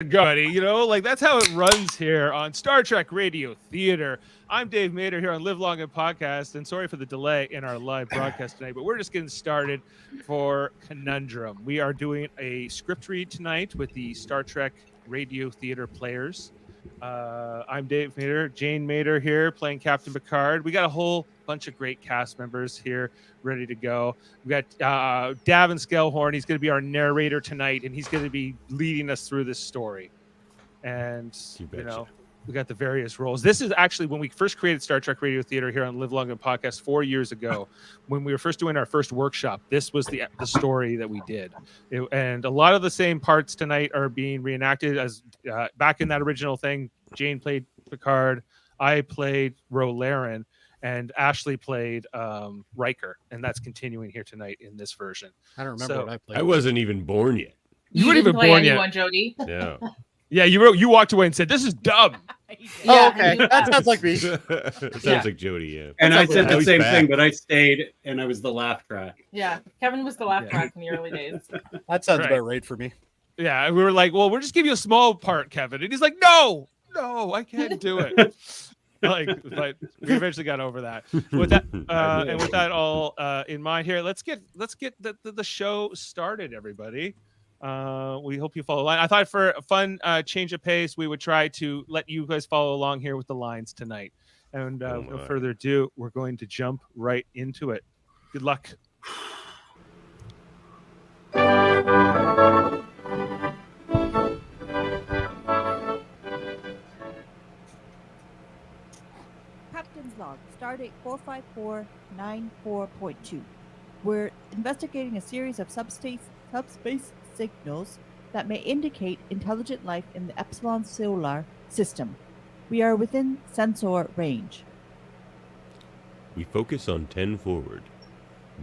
Buddy, like that's how it runs here on Star Trek Radio Theater. I'm Dave Mader here on Live Long and Podcast, and sorry for the delay in our live broadcast tonight, but we're just getting started for Conundrum. We are doing a script read tonight with the Star Trek Radio Theater players. I'm Dave Mader, Jane Mader here playing Captain Picard. We got a whole bunch of great cast members here ready to go. We got Davin Skellhorn. He's going to be our narrator tonight, and he's going to be leading us through this story. And, we got the various roles. This is actually when we first created Star Trek Radio Theater here on Live Long and Podcast 4 years ago. When we were first doing our first workshop, this was the story that we did. And a lot of the same parts tonight are being reenacted as back in that original thing. Jane played Picard. I played Ro Laren. And Ashley played Riker. And that's continuing here tonight in this version. I don't remember what I played. I wasn't even born yet. You weren't even born yet. Jody. Yeah. Yeah, you walked away and said, "This is dumb." Oh, okay. That sounds like me. It sounds like Jody, yeah. And I said the same thing, but I stayed and I was the laugh track. Yeah, Kevin was the laugh track in the early days. That sounds about right for me. Yeah, we were like, "Well, we'll just give you a small part, Kevin," and he's like, "No, I can't do it." But we eventually got over that. With that, and with that all in mind, here, let's get the show started, everybody. We hope you follow along. I thought for a fun change of pace, we would try to let you guys follow along here with the lines tonight. And no further ado, we're going to jump right into it. Good luck. Captain's log, stardate 45494.2. We're investigating a series of subspace signals that may indicate intelligent life in the Epsilon solar system. We are within sensor range. We focus on 10 forward.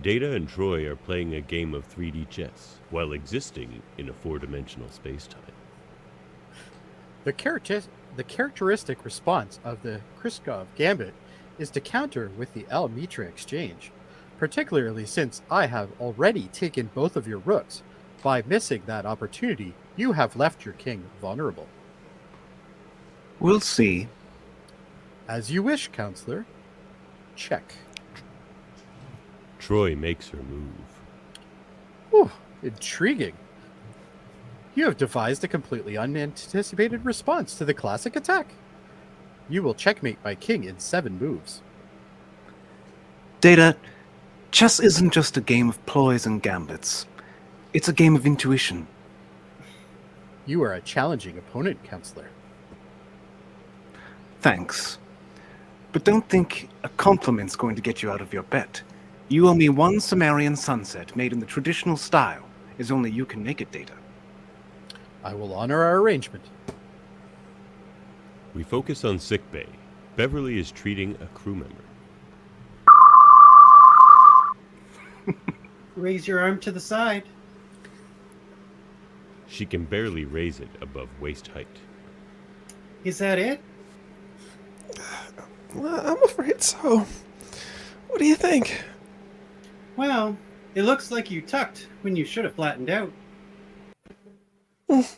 Data and Troi are playing a game of 3D chess while existing in a four-dimensional space-time. The characteristic response of the Kriskov gambit is to counter with the L-Mitra exchange, particularly since I have already taken both of your rooks. By missing that opportunity, you have left your king vulnerable. We'll see. As you wish, Counselor. Check. Troi makes her move. Whew, intriguing. You have devised a completely unanticipated response to the classic attack. You will checkmate my king in 7 moves. Data, chess isn't just a game of ploys and gambits. It's a game of intuition. You are a challenging opponent, Counselor. Thanks. But don't think a compliment's going to get you out of your bet. You owe me one Sumerian sunset made in the traditional style, as only you can make it, Data. I will honor our arrangement. We focus on sickbay. Beverly is treating a crew member. Raise your arm to the side. She can barely raise it above waist height. Is that it? Well, I'm afraid so. What do you think? Well, it looks like you tucked when you should have flattened out.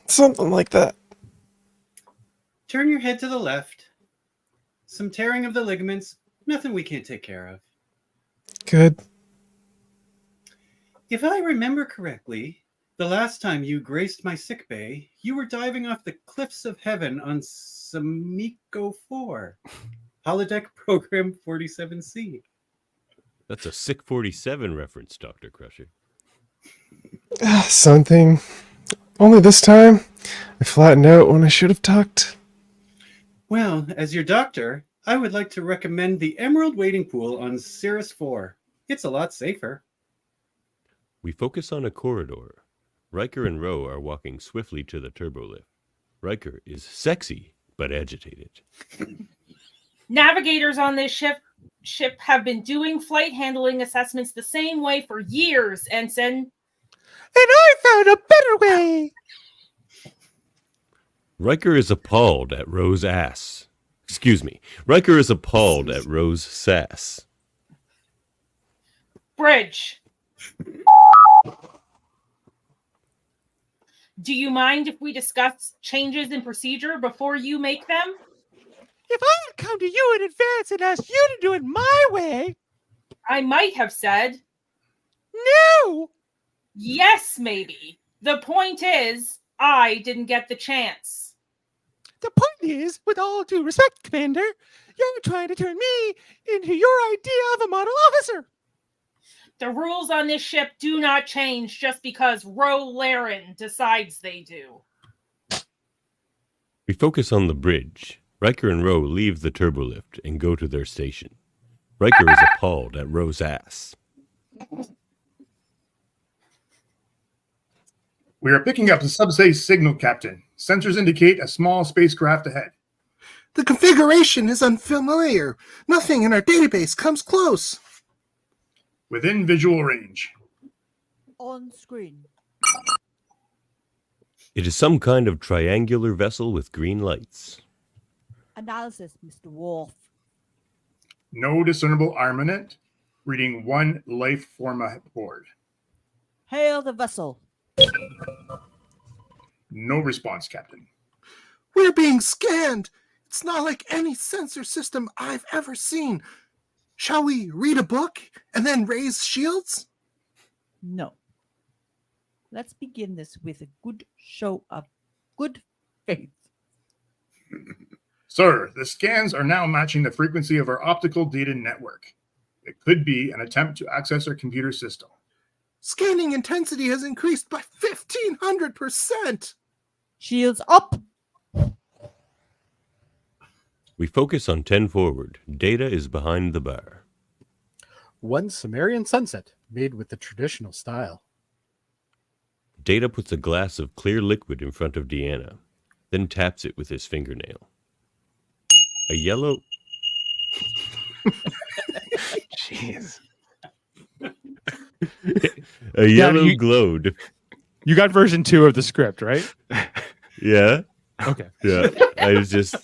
Something like that. Turn your head to the left. Some tearing of the ligaments, nothing we can't take care of. Good. If I remember correctly, the last time you graced my sickbay, you were diving off the cliffs of heaven on Samiko 4, holodeck program 47C. That's a Sick 47 reference, Dr. Crusher. Something. Only this time, I flattened out when I should have tucked. Well, as your doctor, I would like to recommend the Emerald Wading Pool on Cirrus 4. It's a lot safer. We focus on a corridor. Riker and Ro are walking swiftly to the turbolift. Riker is sexy, but agitated. Navigators on this ship have been doing flight handling assessments the same way for years, Ensign. And I found a better way! Riker is appalled at Ro's ass. Excuse me. Riker is appalled at Ro's sass. Bridge. Do you mind if we discuss changes in procedure before you make them? If I had come to you in advance and asked you to do it my way, I might have said, no! yes, maybe. The point is, I didn't get the chance. The point is, with all due respect, Commander, you're trying to turn me into your idea of a model officer. The rules on this ship do not change just because Ro Laren decides they do. We focus on the bridge. Riker and Ro leave the turbolift and go to their station. Riker is appalled at Ro's ass. We are picking up the subspace signal, Captain. Sensors indicate a small spacecraft ahead. The configuration is unfamiliar. Nothing in our database comes close. Within visual range. On screen. It is some kind of triangular vessel with green lights. Analysis, Mr. Worf. No discernible armament. Reading 1 life form aboard. Hail the vessel. No response, Captain. We're being scanned. It's not like any sensor system I've ever seen. Shall we read a book and then raise shields? No. Let's begin this with a good show of good faith. Sir, the scans are now matching the frequency of our optical data network. It could be an attempt to access our computer system. Scanning intensity has increased by 1,500%. Shields up. We focus on 10 forward. Data is behind the bar. One Sumerian sunset made with the traditional style. Data puts a glass of clear liquid in front of Deanna, then taps it with his fingernail. A yellow... Jeez. A yellow you- glow. You got version 2 of the script, right? Yeah. Okay. Yeah. I was just...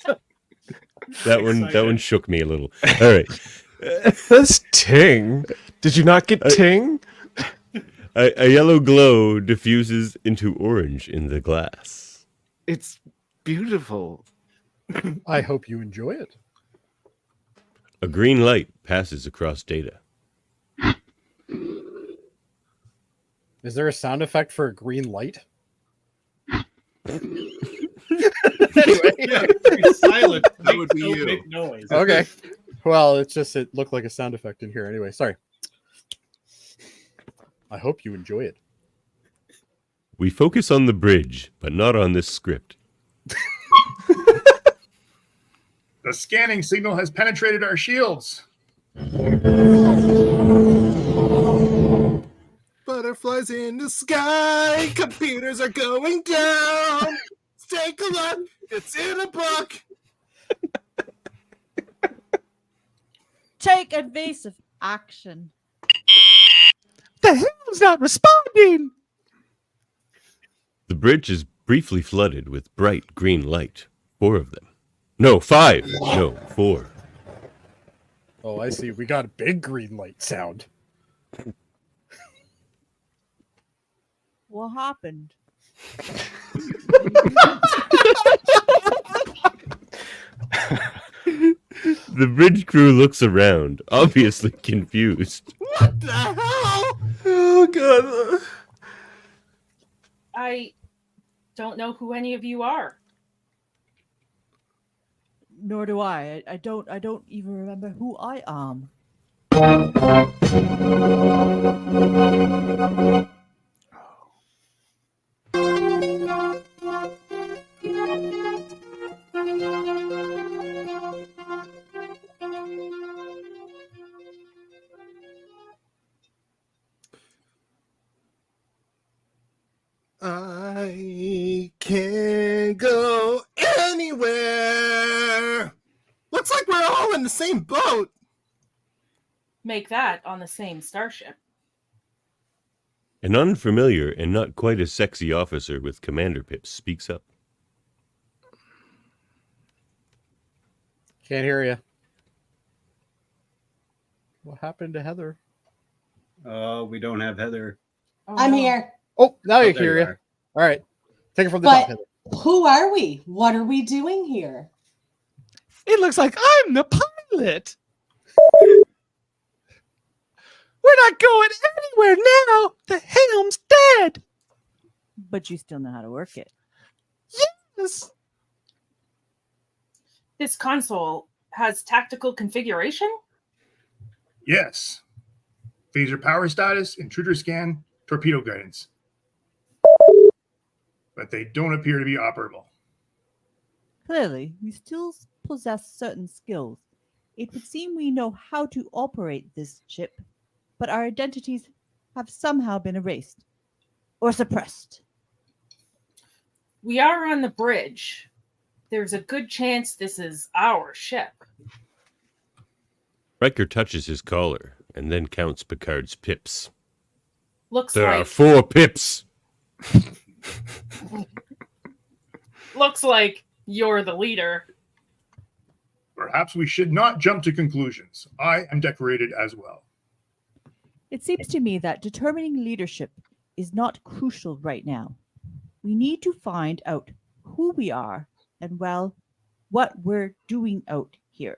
That one shook me a little. All right. That's Ting. Did you not get Ting? A yellow glow diffuses into orange in the glass. It's beautiful. I hope you enjoy it. A green light passes across Data. Is there a sound effect for a green light? Anyway, yeah, it's silent. That would be Don't you. make noise. Okay. Well, it looked like a sound effect in here. Anyway, sorry. I hope you enjoy it. We focus on the bridge, but not on this script. The scanning signal has penetrated our shields. Butterflies in the sky. Computers are going down. Take a look. It's in a book. Take evasive action. The helm's not responding. The bridge is briefly flooded with bright green light. 4 of them. No, 5. No, 4. Oh, I see. We got a big green light sound. What happened? The bridge crew looks around, obviously confused. What the hell? Oh, God. I don't know who any of you are. Nor do I. I don't even remember who I am. I can't go anywhere. Looks like we're all in the same boat. Make that on the same starship. An unfamiliar and not quite as sexy officer with commander pips speaks up. Can't hear you. What happened to Heather? We don't have Heather. Oh, I'm no. here. Oh, now Oh, you there hear you. are. All right. Take it from the top, But Heather. who are we? What are we doing here? It looks like I'm the pilot. We're not going anywhere now. The helm's dead. But you still know how to work it. Yes. This console has tactical configuration? Yes. Phaser power status, intruder scan, torpedo guidance. But they don't appear to be operable. Clearly, we still possess certain skills. It would seem we know how to operate this ship, but our identities have somehow been erased or suppressed. We are on the bridge. There's a good chance this is our ship. Riker touches his collar and then counts Picard's pips. Looks There are like 4 pips. looks like you're the leader. Perhaps we should not jump to conclusions. I am decorated as well. It seems to me that determining leadership is not crucial right now. We need to find out who we are and, well, what we're doing out here.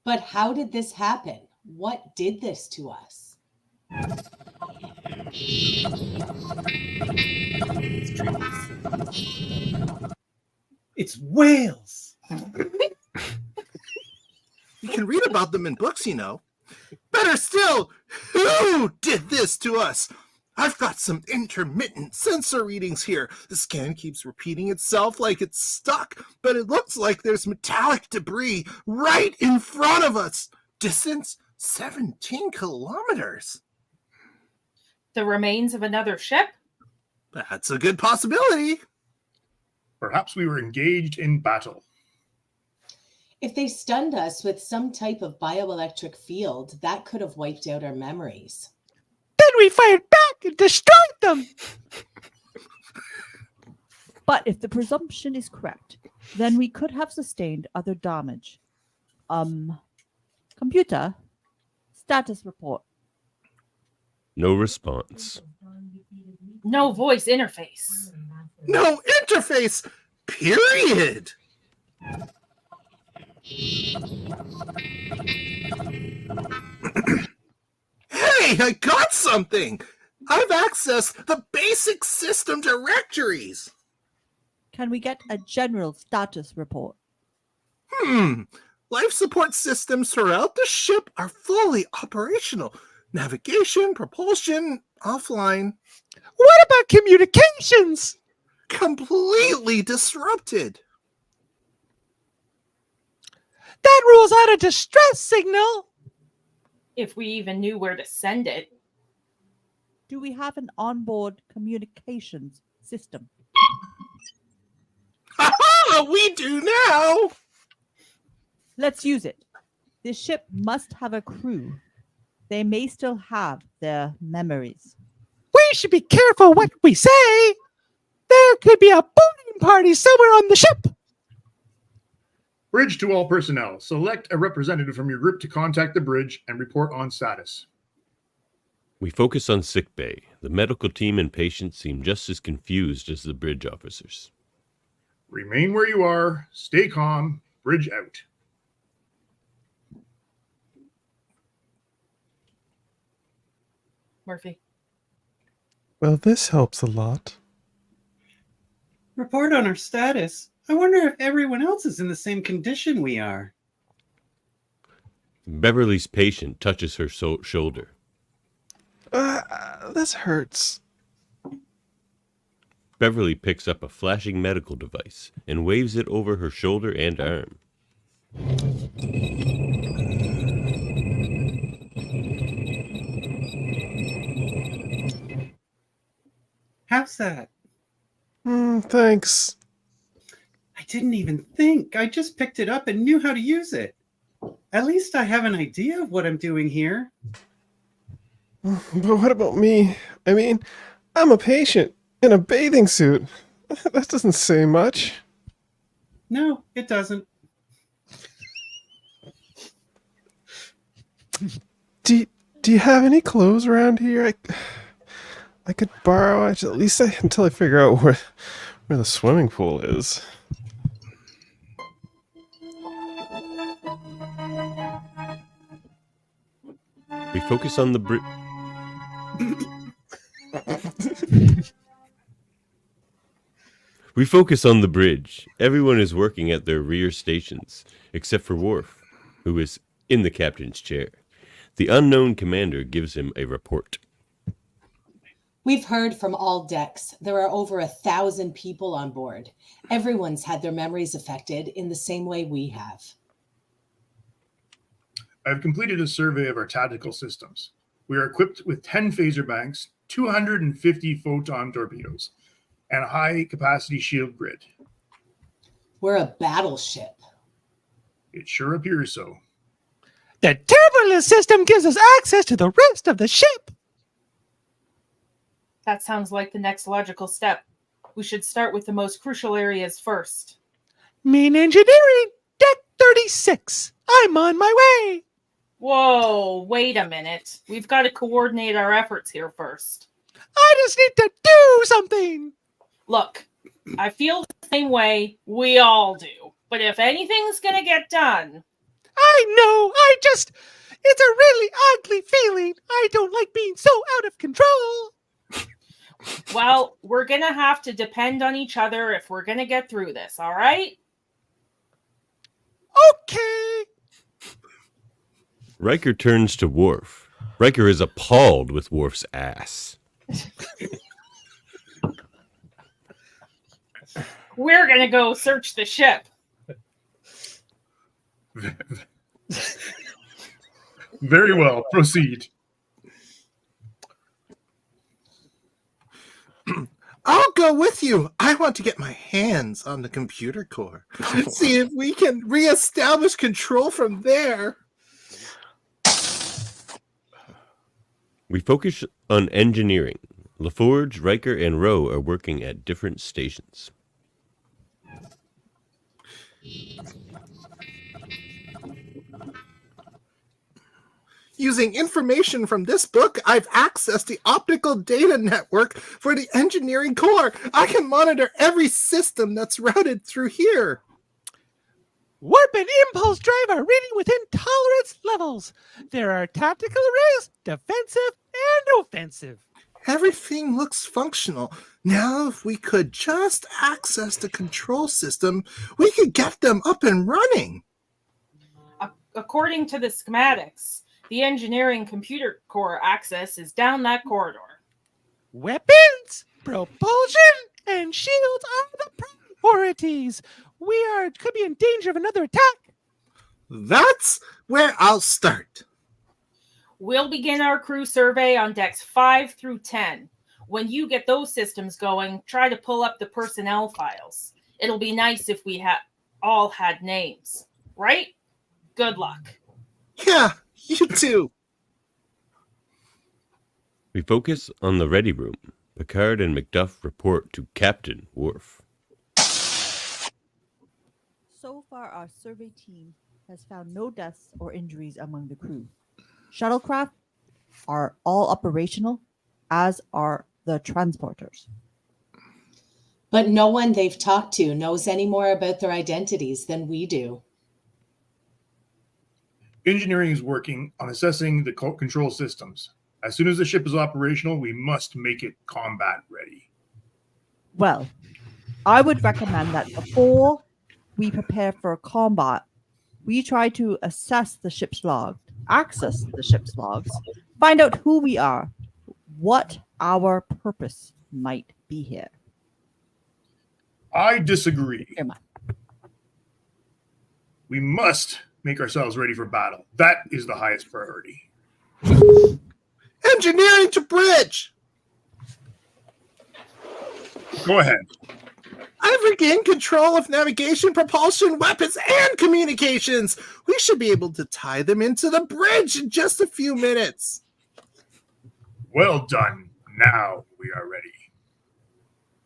But how did this happen? What did this to us? It's whales. You can read about them in books, you know. Better still, who did this to us? I've got some intermittent sensor readings here. The scan keeps repeating itself like it's stuck, but it looks like there's metallic debris right in front of us. Distance 17 kilometers. The remains of another ship? That's a good possibility. Perhaps we were engaged in battle. If they stunned us with some type of bioelectric field, that could have wiped out our memories. Then we fired back and destroyed them. But if the presumption is correct, then we could have sustained other damage. Computer, status report. No response. No voice interface. No interface, period. Hey, I got something! I've accessed the basic system directories. Can we get a general status report? Life support systems throughout the ship are fully operational. Navigation, propulsion, offline. What about communications? Completely disrupted. That rules out a distress signal. If we even knew where to send it. Do we have an onboard communications system? Ha-ha! We do now! Let's use it. This ship must have a crew. They may still have their memories. We should be careful what we say. There could be a boarding party somewhere on the ship. Bridge to all personnel. Select a representative from your group to contact the bridge and report on status. We focus on sickbay. The medical team and patients seem just as confused as the bridge officers. Remain where you are. Stay calm. Bridge out. Murphy. Well, this helps a lot. Report on our status. I wonder if everyone else is in the same condition we are. Beverly's patient touches her shoulder. This hurts. Beverly picks up a flashing medical device and waves it over her shoulder and arm. How's that? Thanks. I didn't even think. I just picked it up and knew how to use it. At least I have an idea of what I'm doing here. But what about me? I mean, I'm a patient in a bathing suit. That doesn't say much. No, it doesn't. Do you have any clothes around here? I could borrow it at least until I figure out where the swimming pool is. We focus on the We focus on the bridge. Everyone is working at their rear stations, except for Worf, who is in the captain's chair. The unknown commander gives him a report. We've heard from all decks. There are over 1,000 people on board. Everyone's had their memories affected in the same way we have. I've completed a survey of our tactical systems. We are equipped with 10 phaser banks, 250 photon torpedoes, and a high-capacity shield grid. We're a battleship. It sure appears so. The turbulence system gives us access to the rest of the ship. That sounds like the next logical step. We should start with the most crucial areas first. Main engineering, deck 36. I'm on my way. Whoa, wait a minute. We've got to coordinate our efforts here first. I just need to do something. Look, I feel the same way. We all do. But if anything's going to get done... I know. It's a really ugly feeling. I don't like being so out of control. Well, we're going to have to depend on each other if we're going to get through this, all right? Okay. Riker turns to Worf. Riker is appalled with Worf's ass. We're going to go search the ship. Very well. Proceed. I'll go with you. I want to get my hands on the computer core. See if we can reestablish control from there. We focus on engineering. LaForge, Riker, and Ro are working at different stations. Using information from this book, I've accessed the optical data network for the engineering core. I can monitor every system that's routed through here. Warp and impulse drive are reading within tolerance levels. There are tactical arrays, defensive and offensive. Everything looks functional. Now, if we could just access the control system, we could get them up and running. According to the schematics, the engineering computer core access is down that corridor. Weapons, propulsion, and shields are the priorities. We could be in danger of another attack. That's where I'll start. We'll begin our crew survey on decks 5 through 10. When you get those systems going, try to pull up the personnel files. It'll be nice if we all had names, right? Good luck. Yeah, you too. We focus on the ready room. Picard and Macduff report to Captain Worf. So far, our survey team has found no deaths or injuries among the crew. Shuttlecraft are all operational, as are the transporters. But no one they've talked to knows any more about their identities than we do. Engineering is working on assessing the control systems. As soon as the ship is operational, we must make it combat ready. Well, I would recommend that before we prepare for combat, we try to assess the ship's logs, access the ship's logs, find out who we are, what our purpose might be here. I disagree. Come on. We must make ourselves ready for battle. That is the highest priority. Engineering to bridge! Go ahead. I've regained control of navigation, propulsion, weapons, and communications. We should be able to tie them into the bridge in just a few minutes. Well done. Now we are ready.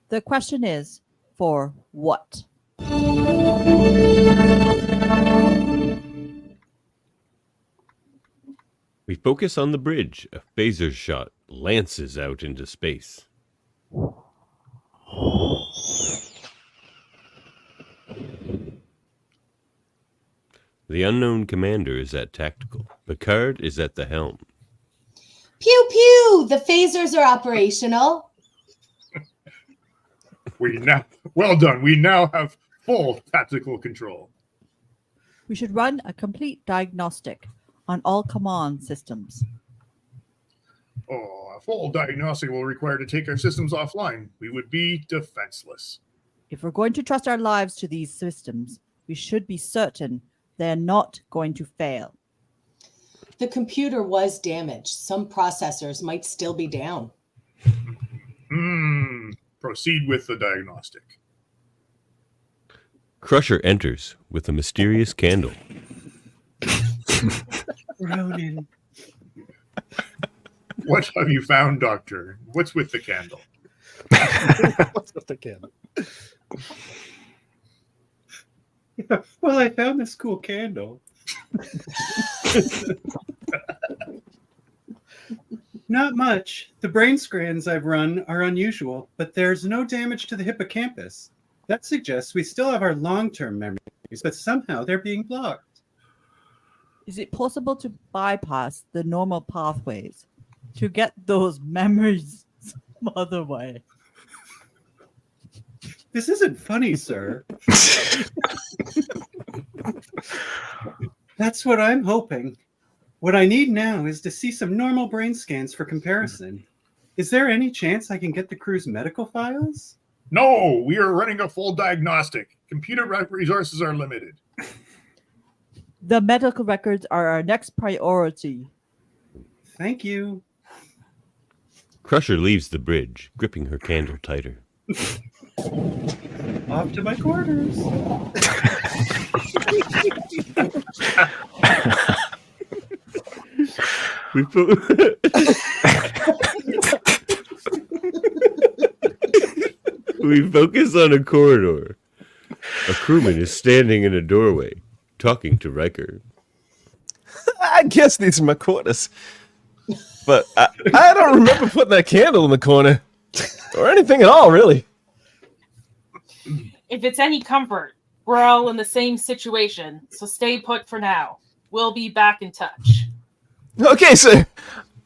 The question is, for what? We focus on the bridge. A phaser shot lances out into space. The unknown commander is at tactical. Picard is at the helm. Pew pew! The phasers are operational. Well done. We now have full tactical control. We should run a complete diagnostic on all command systems. Oh, a full diagnostic will require to take our systems offline. We would be defenseless. If we're going to trust our lives to these systems, we should be certain they're not going to fail. The computer was damaged. Some processors might still be down. Proceed with the diagnostic. Crusher enters with a mysterious candle. Ronan. What have you found, Doctor? What's with the candle? What's with the candle? Well, I found this cool candle. Not much. The brain scans I've run are unusual, but there's no damage to the hippocampus. That suggests we still have our long-term memories, but somehow they're being blocked. Is it possible to bypass the normal pathways to get those memories some other way? This isn't funny, sir. That's what I'm hoping. What I need now is to see some normal brain scans for comparison. Is there any chance I can get the crew's medical files? No, we are running a full diagnostic. Computer resources are limited. The medical records are our next priority. Thank you. Crusher leaves the bridge, gripping her candle tighter. Off to my quarters. We focus on a corridor. A crewman is standing in a doorway, talking to Riker. I guess these are my quarters. But I don't remember putting that candle in the corner. Or anything at all, really. If it's any comfort, we're all in the same situation, so stay put for now. We'll be back in touch. Okay, sir.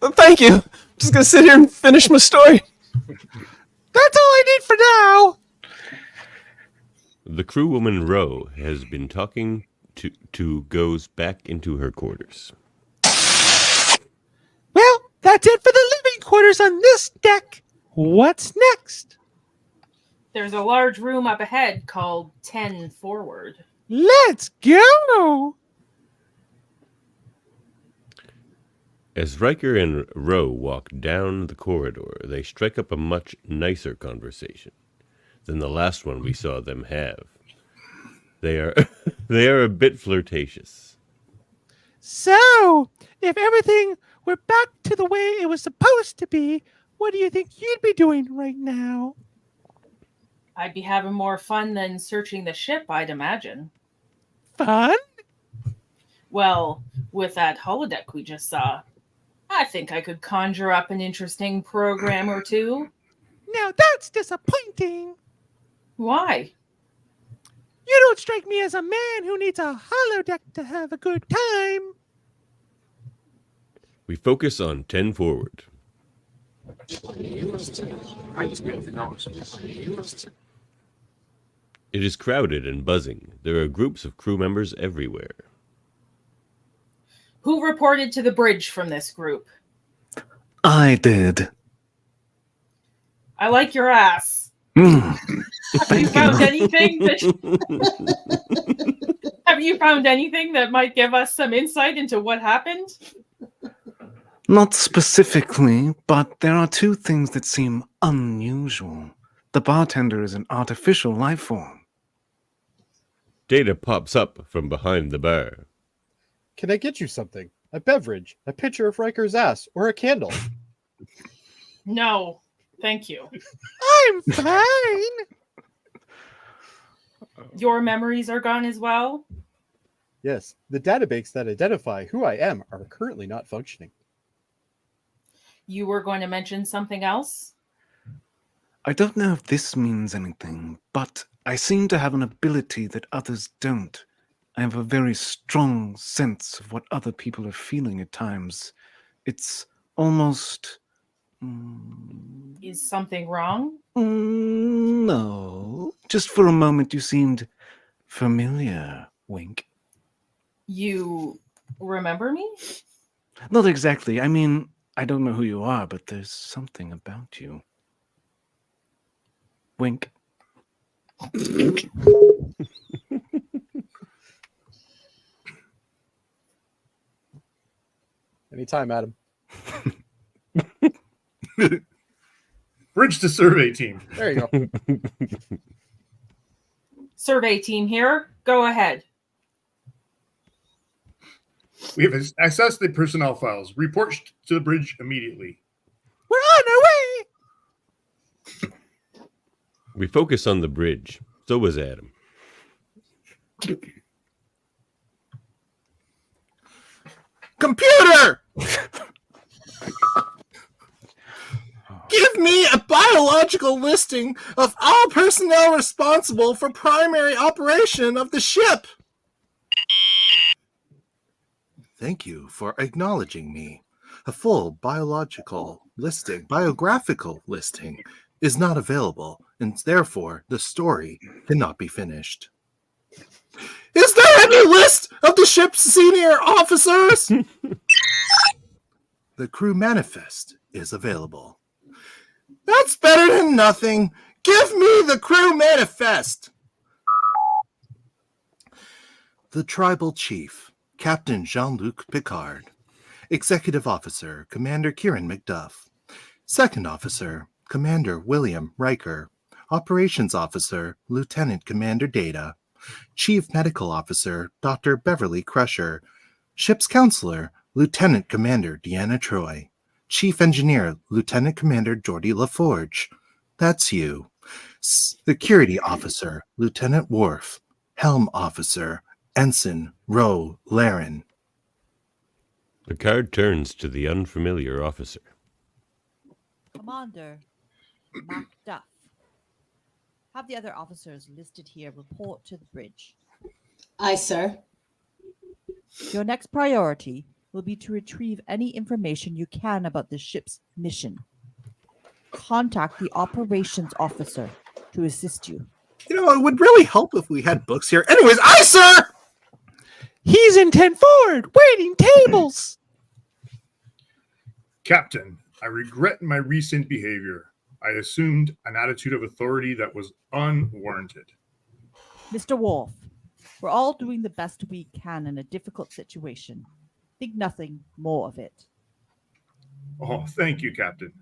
Thank you. Just gonna sit here and finish my story. That's all I need for now. The crewwoman Ro has been talking to goes back into her quarters. Well, that's it for the living quarters on this deck. What's next? There's a large room up ahead called 10 Forward. Let's go. As Riker and Ro walk down the corridor, they strike up a much nicer conversation than the last one we saw them have. They are a bit flirtatious. So, if everything were back to the way it was supposed to be, what do you think you'd be doing right now? I'd be having more fun than searching the ship, I'd imagine. Fun? Well, with that holodeck we just saw, I think I could conjure up an interesting program or two. Now that's disappointing. Why? You don't strike me as a man who needs a holodeck to have a good time. We focus on 10 Forward. It is crowded and buzzing. There are groups of crew members everywhere. Who reported to the bridge from this group? I did. I like your ass. Mm. Have you found anything Have you found anything that might give us some insight into what happened? Not specifically, but there are two things that seem unusual. The bartender is an artificial life form. Data pops up from behind the bar. Can I get you something? A beverage, a picture of Riker's ass, or a candle? No, thank you. I'm fine. Your memories are gone as well? Yes, the database that identify who I am are currently not functioning. You were going to mention something else? I don't know if this means anything, but I seem to have an ability that others don't. I have a very strong sense of what other people are feeling at times. It's almost... Is something wrong? No. Just for a moment you seemed familiar, wink. You remember me? Not exactly. I mean, I don't know who you are, but there's something about you. Wink. Anytime, Adam. Bridge to survey team. There you go. Survey team here. Go ahead. We have accessed the personnel files. Report to the bridge immediately. We're on our way! We focus on the bridge. So was Adam. Computer! Give me a biological listing of all personnel responsible for primary operation of the ship. Thank you for acknowledging me. A full biographical listing is not available, and therefore the story cannot be finished. Is there any list of the ship's senior officers? The crew manifest is available. That's better than nothing. Give me the crew manifest. The Tribal Chief, Captain Jean-Luc Picard. Executive Officer, Commander Kieran McDuff. Second Officer, Commander William Riker. Operations Officer, Lieutenant Commander Data. Chief Medical Officer, Dr. Beverly Crusher. Ship's Counselor, Lieutenant Commander Deanna Troi. Chief Engineer, Lieutenant Commander Geordi LaForge. That's you. Security Officer, Lieutenant Worf. Helm Officer, Ensign Ro Laren. Picard turns to the unfamiliar officer. Commander Macduff. Have the other officers listed here report to the bridge. Aye, sir. Your next priority will be to retrieve any information you can about the ship's mission. Contact the operations officer to assist you. You know, it would really help if we had books here. Anyways, aye, sir! He's in 10 forward, waiting tables! Captain, I regret my recent behavior. I assumed an attitude of authority that was unwarranted. Mr. Worf, we're all doing the best we can in a difficult situation. Think nothing more of it. Oh, thank you, Captain.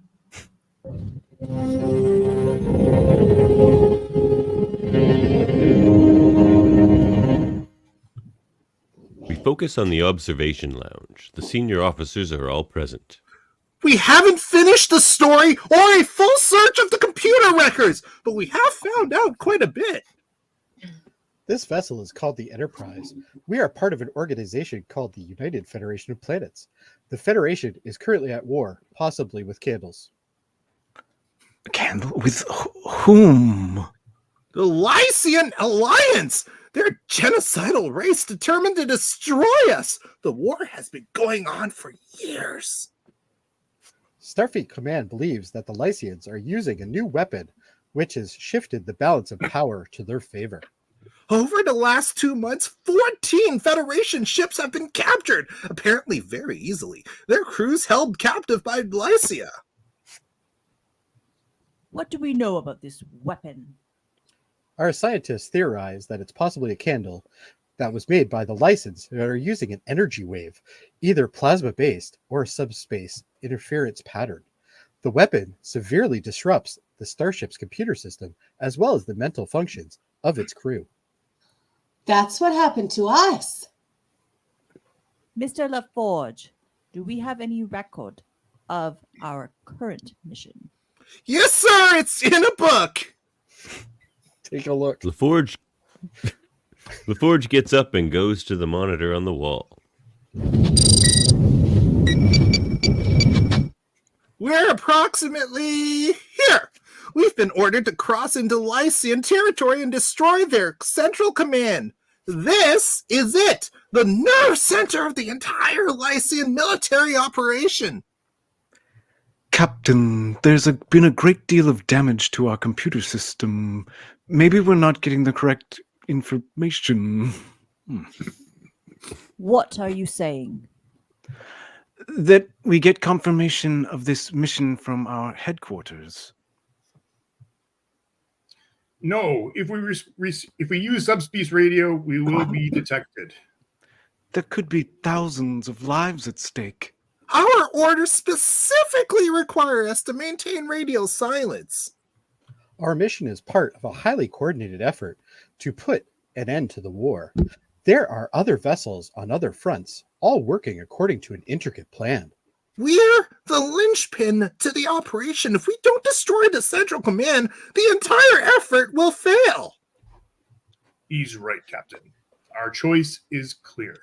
We focus on the observation lounge. The senior officers are all present. We haven't finished the story or a full search of the computer records, but we have found out quite a bit. This vessel is called the Enterprise. We are part of an organization called the United Federation of Planets. The Federation is currently at war, possibly with candles. Candle? With whom? The Lycian Alliance! They're a genocidal race determined to destroy us. The war has been going on for years. Starfleet Command believes that the Lycians are using a new weapon, which has shifted the balance of power to their favor. Over the last 2 months, 14 Federation ships have been captured, apparently very easily. Their crews held captive by Lycia. What do we know about this weapon? Our scientists theorize that it's possibly a candle that was made by the Lycians that are using an energy wave, either plasma-based or subspace interference pattern. The weapon severely disrupts the starship's computer system as well as the mental functions of its crew. That's what happened to us. Mr. LaForge, do we have any record of our current mission? Yes, sir! It's in a book! Take a look. LaForge gets up and goes to the monitor on the wall. We're approximately here. We've been ordered to cross into Lycian territory and destroy their central command. This is it, the nerve center of the entire Lycian military operation. Captain, there's been a great deal of damage to our computer system. Maybe we're not getting the correct information. What are you saying? That we get confirmation of this mission from our headquarters. No, if we use subspace radio, we will be detected. There could be thousands of lives at stake. Our orders specifically require us to maintain radio silence. Our mission is part of a highly coordinated effort to put an end to the war. There are other vessels on other fronts, all working according to an intricate plan. We're the linchpin to the operation. If we don't destroy the central command, the entire effort will fail. He's right, Captain. Our choice is clear.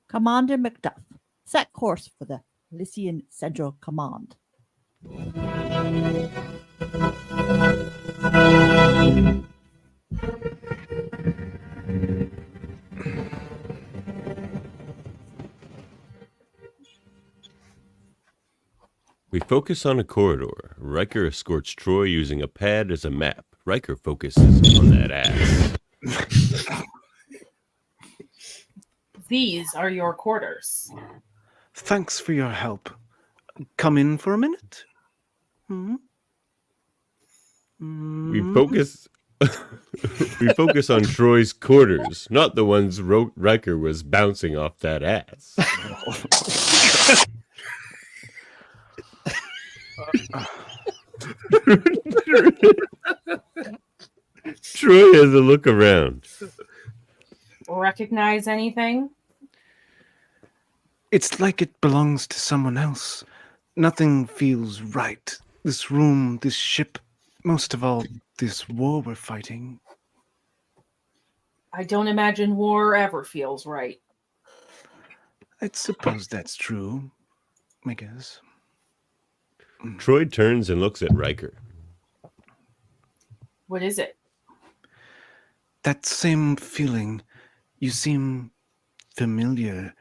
Commander Macduff, set course for the Lycian Central Command. We focus on a corridor. Riker escorts Troi using a pad as a map. Riker focuses on that ass. These are your quarters. Thanks for your help. Come in for a minute? We focus we focus on Troy's quarters, not the ones Riker was bouncing off that ass. Troi has a look around. Recognize anything? It's like it belongs to someone else. Nothing feels right. This room, this ship, most of all, this war we're fighting. I don't imagine war ever feels right. I suppose that's true, I guess. Troi turns and looks at Riker. What is it? That same feeling. You seem familiar.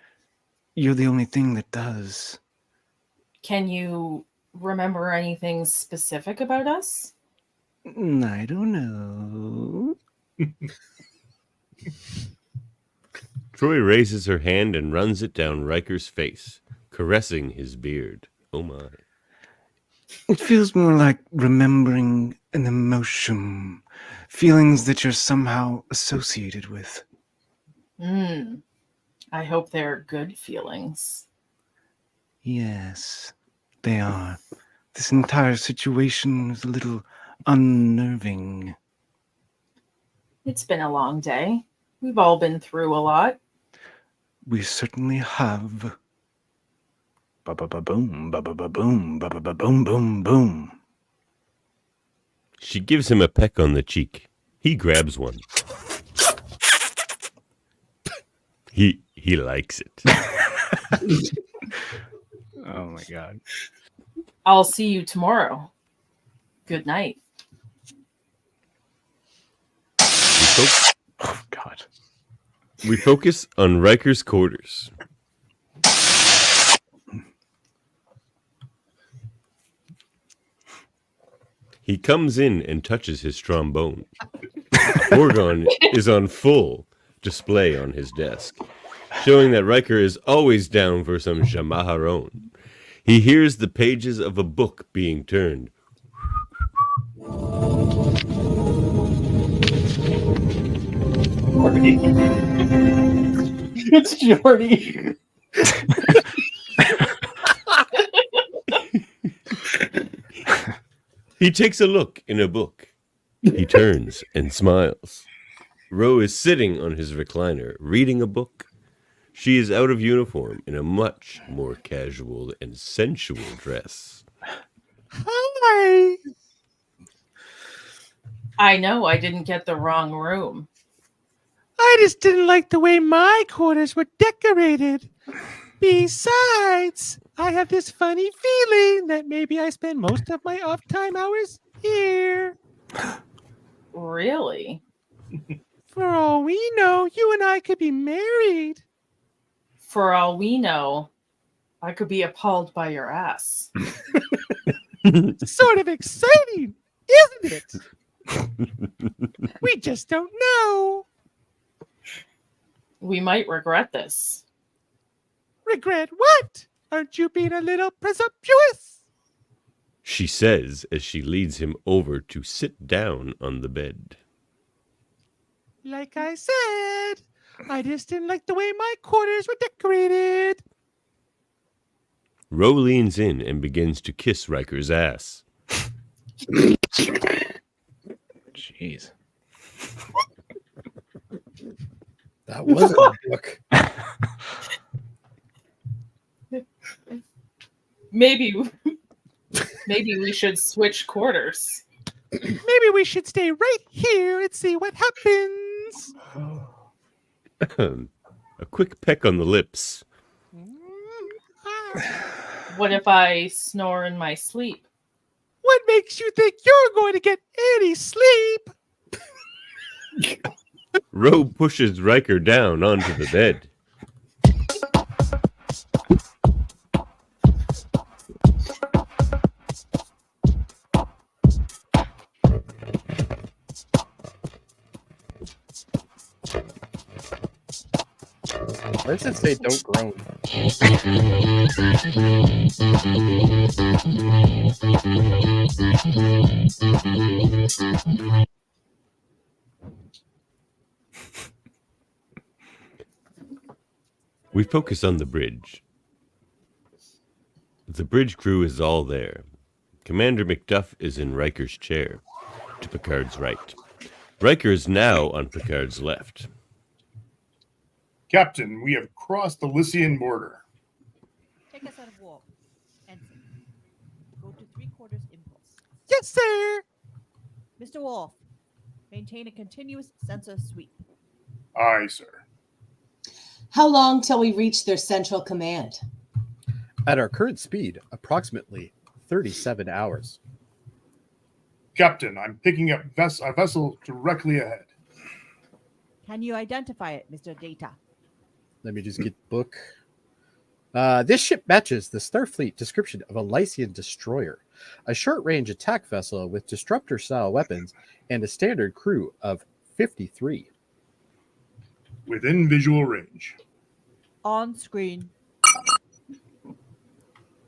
You're the only thing that does. Can you remember anything specific about us? I don't know. Troi raises her hand and runs it down Riker's face, caressing his beard. Oh my. It feels more like remembering an emotion, feelings that you're somehow associated with. I hope they're good feelings. Yes, they are. This entire situation is a little unnerving. It's been a long day. We've all been through a lot. We certainly have. Ba-ba-ba-boom, ba-ba-ba-boom, ba-ba-ba-boom, boom, boom. She gives him a peck on the cheek. He grabs one. He likes it. Oh my god. I'll see you tomorrow. Good night. Oh god. We focus on Riker's quarters. He comes in and touches his trombone. Orgon is on full display on his desk, showing that Riker is always down for some Jamaharon. He hears the pages of a book being turned. It's Geordi. He takes a look in a book. He turns and smiles. Ro is sitting on his recliner, reading a book. She is out of uniform in a much more casual and sensual dress. Hi. I know I didn't get the wrong room. I just didn't like the way my quarters were decorated. Besides, I have this funny feeling that maybe I spend most of my off time hours here. Really? For all we know, you and I could be married. For all we know, I could be appalled by your ass. Sort of exciting, isn't it? We just don't know. We might regret this. Regret what? Aren't you being a little presumptuous? She says as she leads him over to sit down on the bed. Like I said, I just didn't like the way my quarters were decorated. Ro leans in and begins to kiss Riker's ass. Jeez. That wasn't a book. Maybe we should switch quarters. Maybe we should stay right here and see what happens. A quick peck on the lips. What if I snore in my sleep? What makes you think you're going to get any sleep? Ro pushes Riker down onto the bed. Why does it say don't groan? We focus on the bridge. The bridge crew is all there. Commander McDuff is in Riker's chair, to Picard's right. Riker is now on Picard's left. Captain, we have crossed the Lycian border. Take us out of war. Ensign. Go to 3/4 impulse. Yes, sir. Mr. Worf, maintain a continuous sensor sweep. Aye, sir. How long till we reach their central command? At our current speed, approximately 37 hours. Captain, I'm picking up a vessel directly ahead. Can you identify it, Mr. Data? Let me just get the book. This ship matches the Starfleet description of a Lycian destroyer, a short-range attack vessel with disruptor-style weapons and a standard crew of 53. Within visual range. On screen.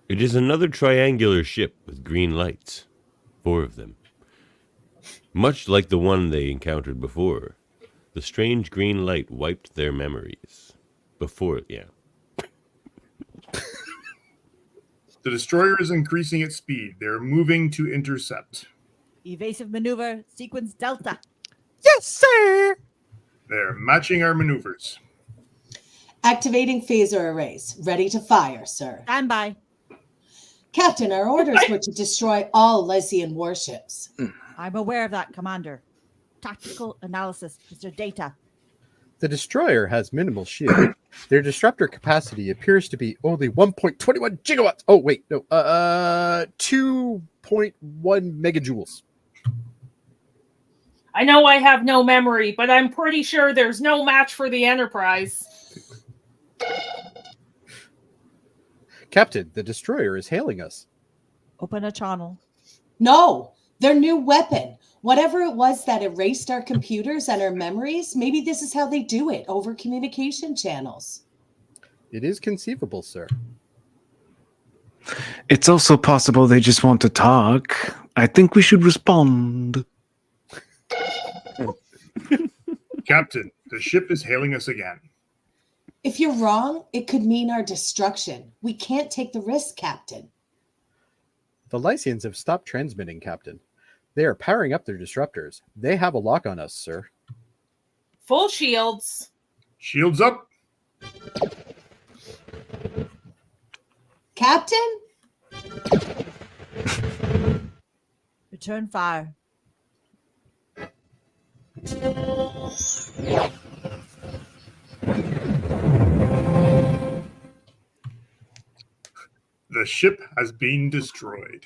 It is another triangular ship with green lights. 4 of them. Much like the one they encountered before, the strange green light wiped their memories. The destroyer is increasing its speed. They're moving to intercept. Evasive maneuver, sequence Delta. Yes, sir. They're matching our maneuvers. Activating phaser arrays. Ready to fire, sir. Stand by. Captain, our orders were to destroy all Lycian warships. I'm aware of that, Commander. Tactical analysis, Mr. Data. The destroyer has minimal shield. Their disruptor capacity appears to be only 1.21 gigawatts. Oh, wait, no. 2.1 megajoules. I know I have no memory, but I'm pretty sure there's no match for the Enterprise. Captain, the destroyer is hailing us. Open a channel. No, their new weapon. Whatever it was that erased our computers and our memories, maybe this is how they do it, over communication channels. It is conceivable, sir. It's also possible they just want to talk. I think we should respond. Captain, the ship is hailing us again. If you're wrong, it could mean our destruction. We can't take the risk, Captain. The Lycians have stopped transmitting, Captain. They are powering up their disruptors. They have a lock on us, sir. Full shields. Shields up. Captain? Return fire. The ship has been destroyed.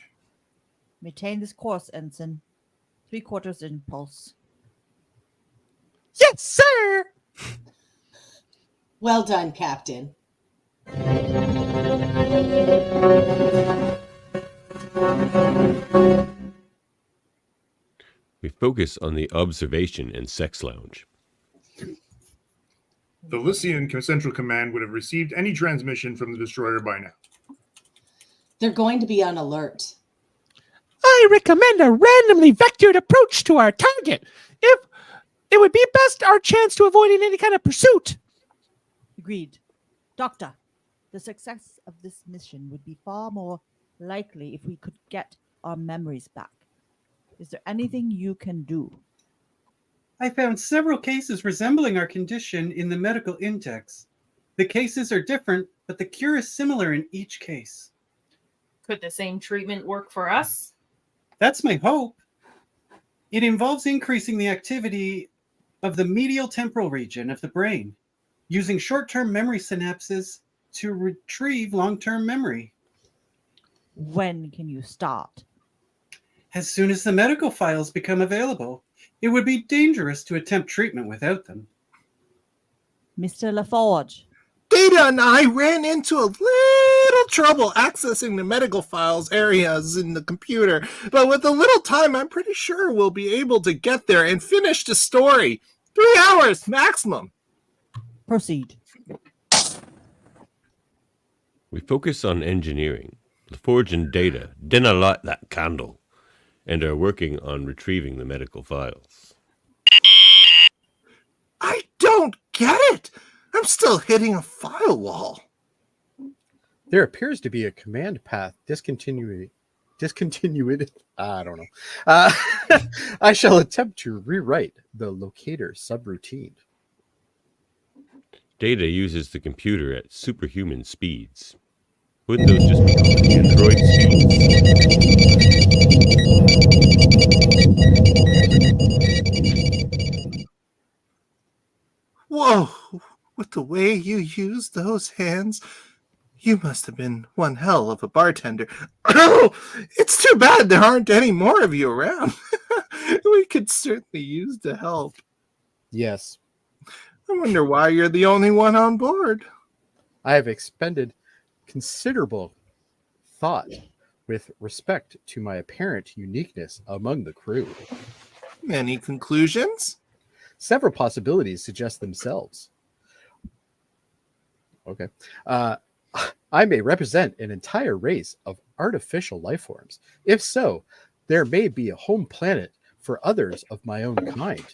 Maintain this course, Ensign. 3/4 impulse. Yes, sir. Well done, Captain. We focus on the observation and sex lounge. The Lycian Central Command would have received any transmission from the destroyer by now. They're going to be on alert. I recommend a randomly vectored approach to our target. If it would be best our chance to avoiding any kind of pursuit. Agreed. Doctor, the success of this mission would be far more likely if we could get our memories back. Is there anything you can do? I found several cases resembling our condition in the medical index. The cases are different, but the cure is similar in each case. Could the same treatment work for us? That's my hope. It involves increasing the activity of the medial temporal region of the brain, using short-term memory synapses to retrieve long-term memory. When can you start? As soon as the medical files become available, it would be dangerous to attempt treatment without them. Mr. LaForge. Data and I ran into a little trouble accessing the medical files areas in the computer, but with a little time, I'm pretty sure we'll be able to get there and finish the story. 3 hours maximum. Proceed. We focus on engineering. LaForge and Data dinna light that candle and are working on retrieving the medical files. I don't get it. I'm still hitting a file wall. There appears to be a command path discontinued. I don't know. I shall attempt to rewrite the locator subroutine. Data uses the computer at superhuman speeds. Would those just be called android speeds? Whoa, with the way you use those hands, you must have been one hell of a bartender. Oh, it's too bad there aren't any more of you around. We could certainly use the help. Yes. I wonder why you're the only one on board. I have expended considerable thought with respect to my apparent uniqueness among the crew. Any conclusions? Several possibilities suggest themselves. Okay. I may represent an entire race of artificial life forms. If so, there may be a home planet for others of my own kind,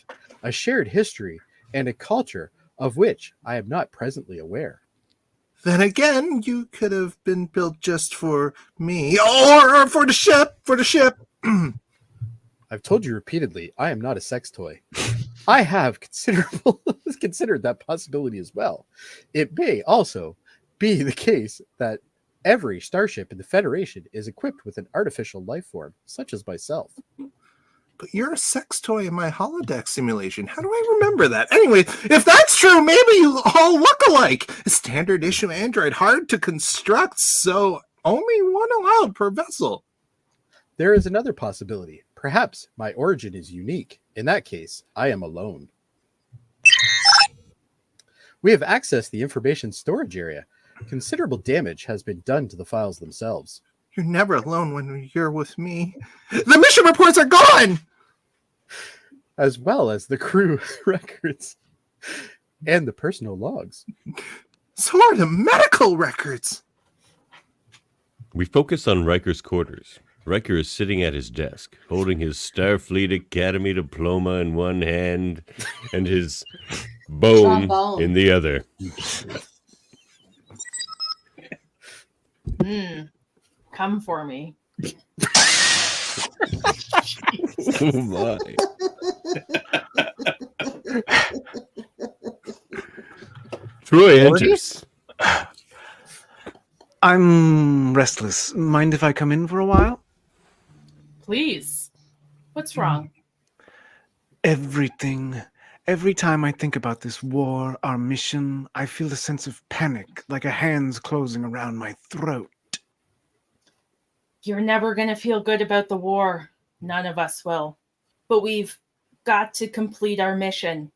a shared history, and a culture of which I am not presently aware. Then again, you could have been built just for me, or for the ship, I've told you repeatedly, I am not a sex toy. I have considered that possibility as well. It may also be the case that every starship in the Federation is equipped with an artificial life form, such as myself. But you're a sex toy in my holodeck simulation. How do I remember that? Anyway, if that's true, maybe you all look alike. A standard issue android, hard to construct, so only one allowed per vessel. There is another possibility. Perhaps my origin is unique. In that case, I am alone. We have accessed the information storage area. Considerable damage has been done to the files themselves. You're never alone when you're with me. The mission reports are gone! As well as the crew records and the personal logs. So are the medical records. We focus on Riker's quarters. Riker is sitting at his desk, holding his Starfleet Academy diploma in one hand and his bone Trombone. in the other. Come for me. Oh my. Troi enters. I'm restless. Mind if I come in for a while? Please. What's wrong? Everything. Every time I think about this war, our mission, I feel a sense of panic, like a hand's closing around my throat. You're never going to feel good about the war. None of us will. But we've got to complete our mission.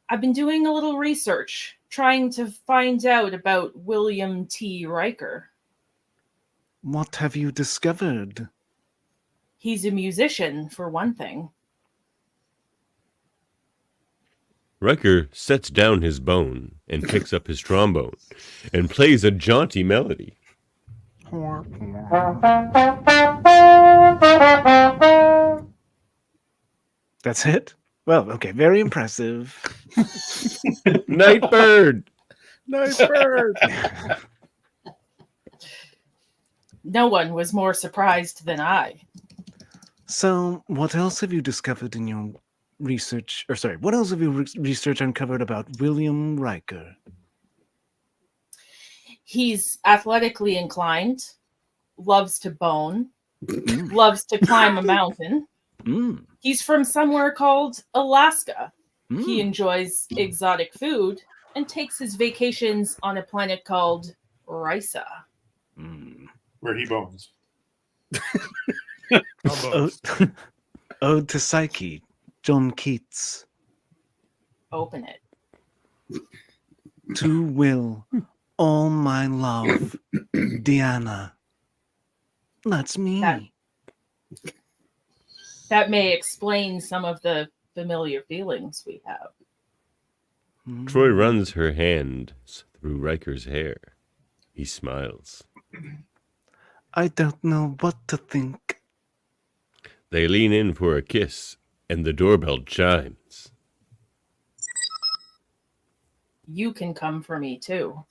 I've been doing a little research, trying to find out about William T. Riker. What have you discovered? He's a musician, for one thing. Riker sets down his bone and picks up his trombone and plays a jaunty melody. That's it? Well, okay, very impressive. Nightbird! Nightbird! No one was more surprised than I. So, what else have you discovered in your research? Or sorry, what else have you research uncovered about William Riker? He's athletically inclined, loves to bone, loves to climb a mountain. He's from somewhere called Alaska. He enjoys exotic food and takes his vacations on a planet called Risa. Where he bones. Ode to Psyche, John Keats. Open it. To Will, all my love, Deanna. That's me. That may explain some of the familiar feelings we have. Troi runs her hands through Riker's hair. He smiles. I don't know what to think. They lean in for a kiss, and the doorbell chimes. You can come for me, too.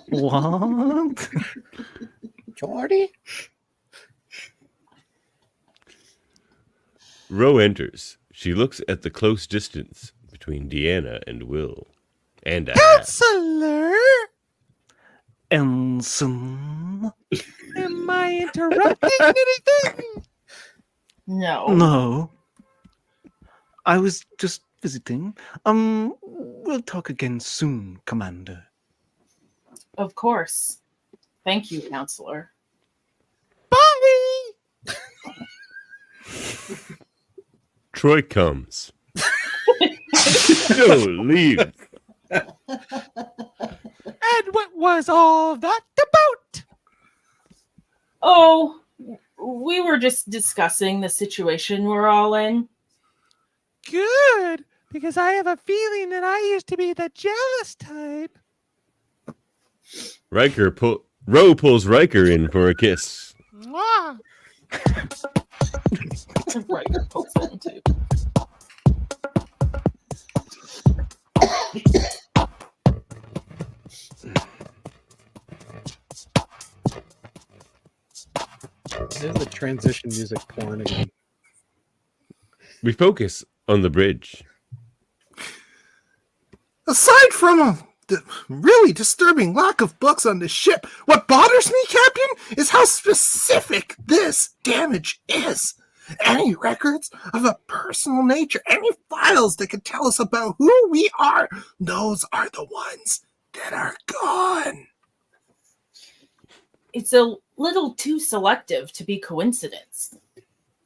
What? Geordi? Ro enters. She looks at the close distance between Deanna and Will. And Counselor! Ensign? Am I interrupting anything? No. No. I was just visiting. We'll talk again soon, Commander. Of course. Thank you, Counselor. Bye! Troi comes. No, leave. And what was all that about? Oh, we were just discussing the situation we're all in. Good, because I have a feeling that I used to be the jealous type. Ro pulls Riker in for a kiss. Mwah. Riker pulls in too. There's the transition music porn again. We focus on the bridge. Aside from a really disturbing lack of books on the ship, what bothers me, Captain, is how specific this damage is. Any records of a personal nature, any files that could tell us about who we are, those are the ones that are gone. It's a little too selective to be coincidence.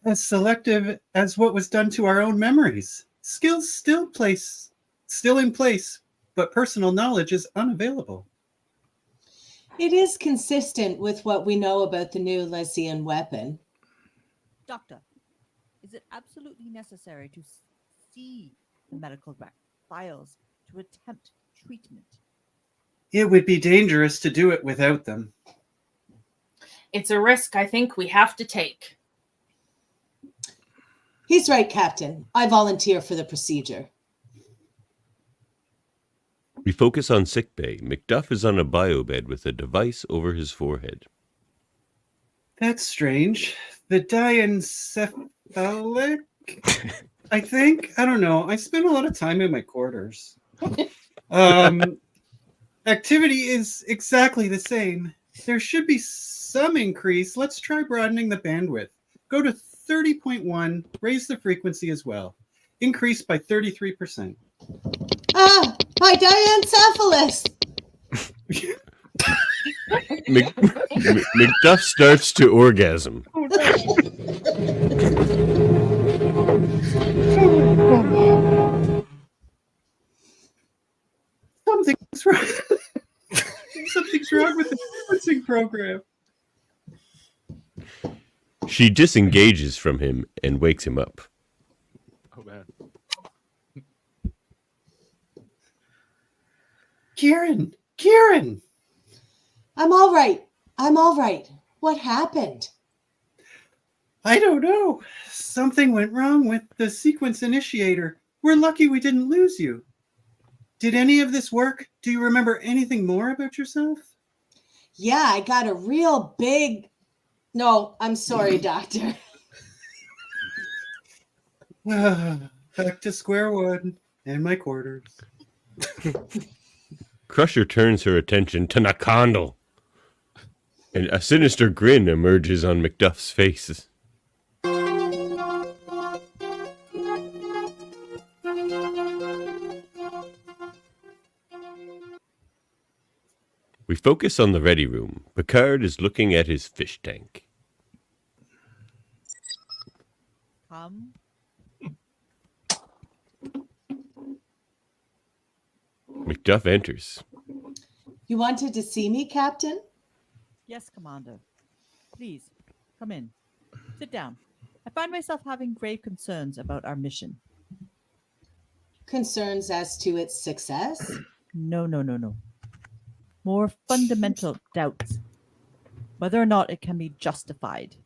As selective as what was done to our own memories. Skills still in place, but personal knowledge is unavailable. It is consistent with what we know about the new Lesian weapon. Doctor, is it absolutely necessary to see the medical files to attempt treatment? It would be dangerous to do it without them. It's a risk I think we have to take. He's right, Captain. I volunteer for the procedure. We focus on sickbay. Macduff is on a biobed with a device over his forehead. That's strange. The diencephalic, I think? I don't know. I spend a lot of time in my quarters. Activity is exactly the same. There should be some increase. Let's try broadening the bandwidth. Go to 30.1, raise the frequency as well. Increase by 33%. Ah, my diencephalus! Macduff starts to orgasm. Something's wrong. Something's wrong with the sequencing program. She disengages from him and wakes him up. Oh man. Kieran! I'm all right. I'm all right. What happened? I don't know. Something went wrong with the sequence initiator. We're lucky we didn't lose you. Did any of this work? Do you remember anything more about yourself? Yeah, I got a real big... No, I'm sorry, Doctor. Back to square one and my quarters. Crusher turns her attention to Nakandal, and a sinister grin emerges on Macduff's face. We focus on the ready room. Picard is looking at his fish tank. Macduff enters. You wanted to see me, Captain? Yes, Commander. Please, come in. Sit down. I find myself having grave concerns about our mission. Concerns as to its success? No. More fundamental doubts. Whether or not it can be justified.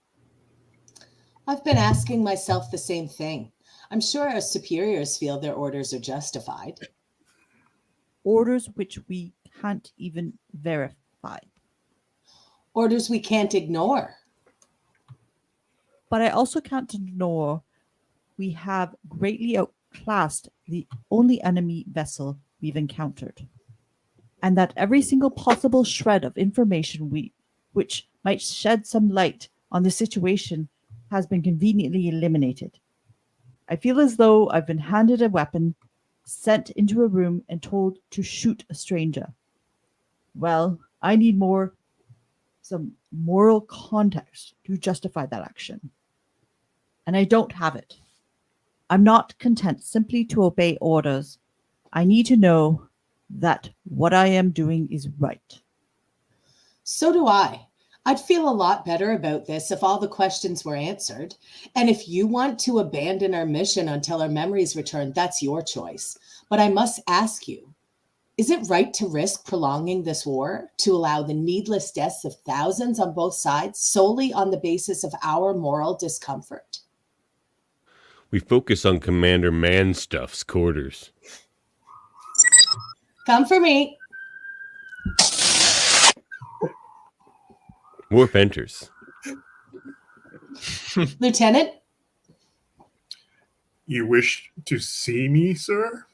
I've been asking myself the same thing. I'm sure our superiors feel their orders are justified. Orders which we can't even verify. Orders we can't ignore. But I also can't ignore we have greatly outclassed the only enemy vessel we've encountered. And that every single possible shred of information which might shed some light on the situation has been conveniently eliminated. I feel as though I've been handed a weapon, sent into a room and told to shoot a stranger. Well, I need some moral context to justify that action. And I don't have it. I'm not content simply to obey orders. I need to know that what I am doing is right. So do I. I'd feel a lot better about this if all the questions were answered. And if you want to abandon our mission until our memories return, that's your choice. But I must ask you, is it right to risk prolonging this war, to allow the needless deaths of thousands on both sides solely on the basis of our moral discomfort? We focus on Commander Manstuff's quarters. Come for me. Worf enters. Lieutenant? You wish to see me, sir?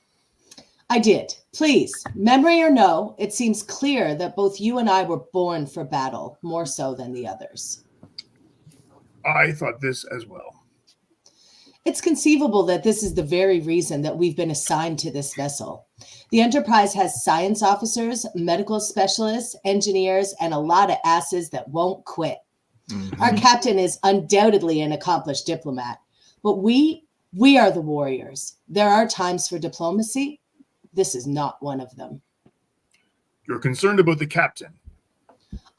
I did. Please, memory or no, it seems clear that both you and I were born for battle, more so than the others. I thought this as well. It's conceivable that this is the very reason that we've been assigned to this vessel. The Enterprise has science officers, medical specialists, engineers, and a lot of asses that won't quit. Mm-hmm. Our captain is undoubtedly an accomplished diplomat, but we are the warriors. There are times for diplomacy. This is not one of them. You're concerned about the captain.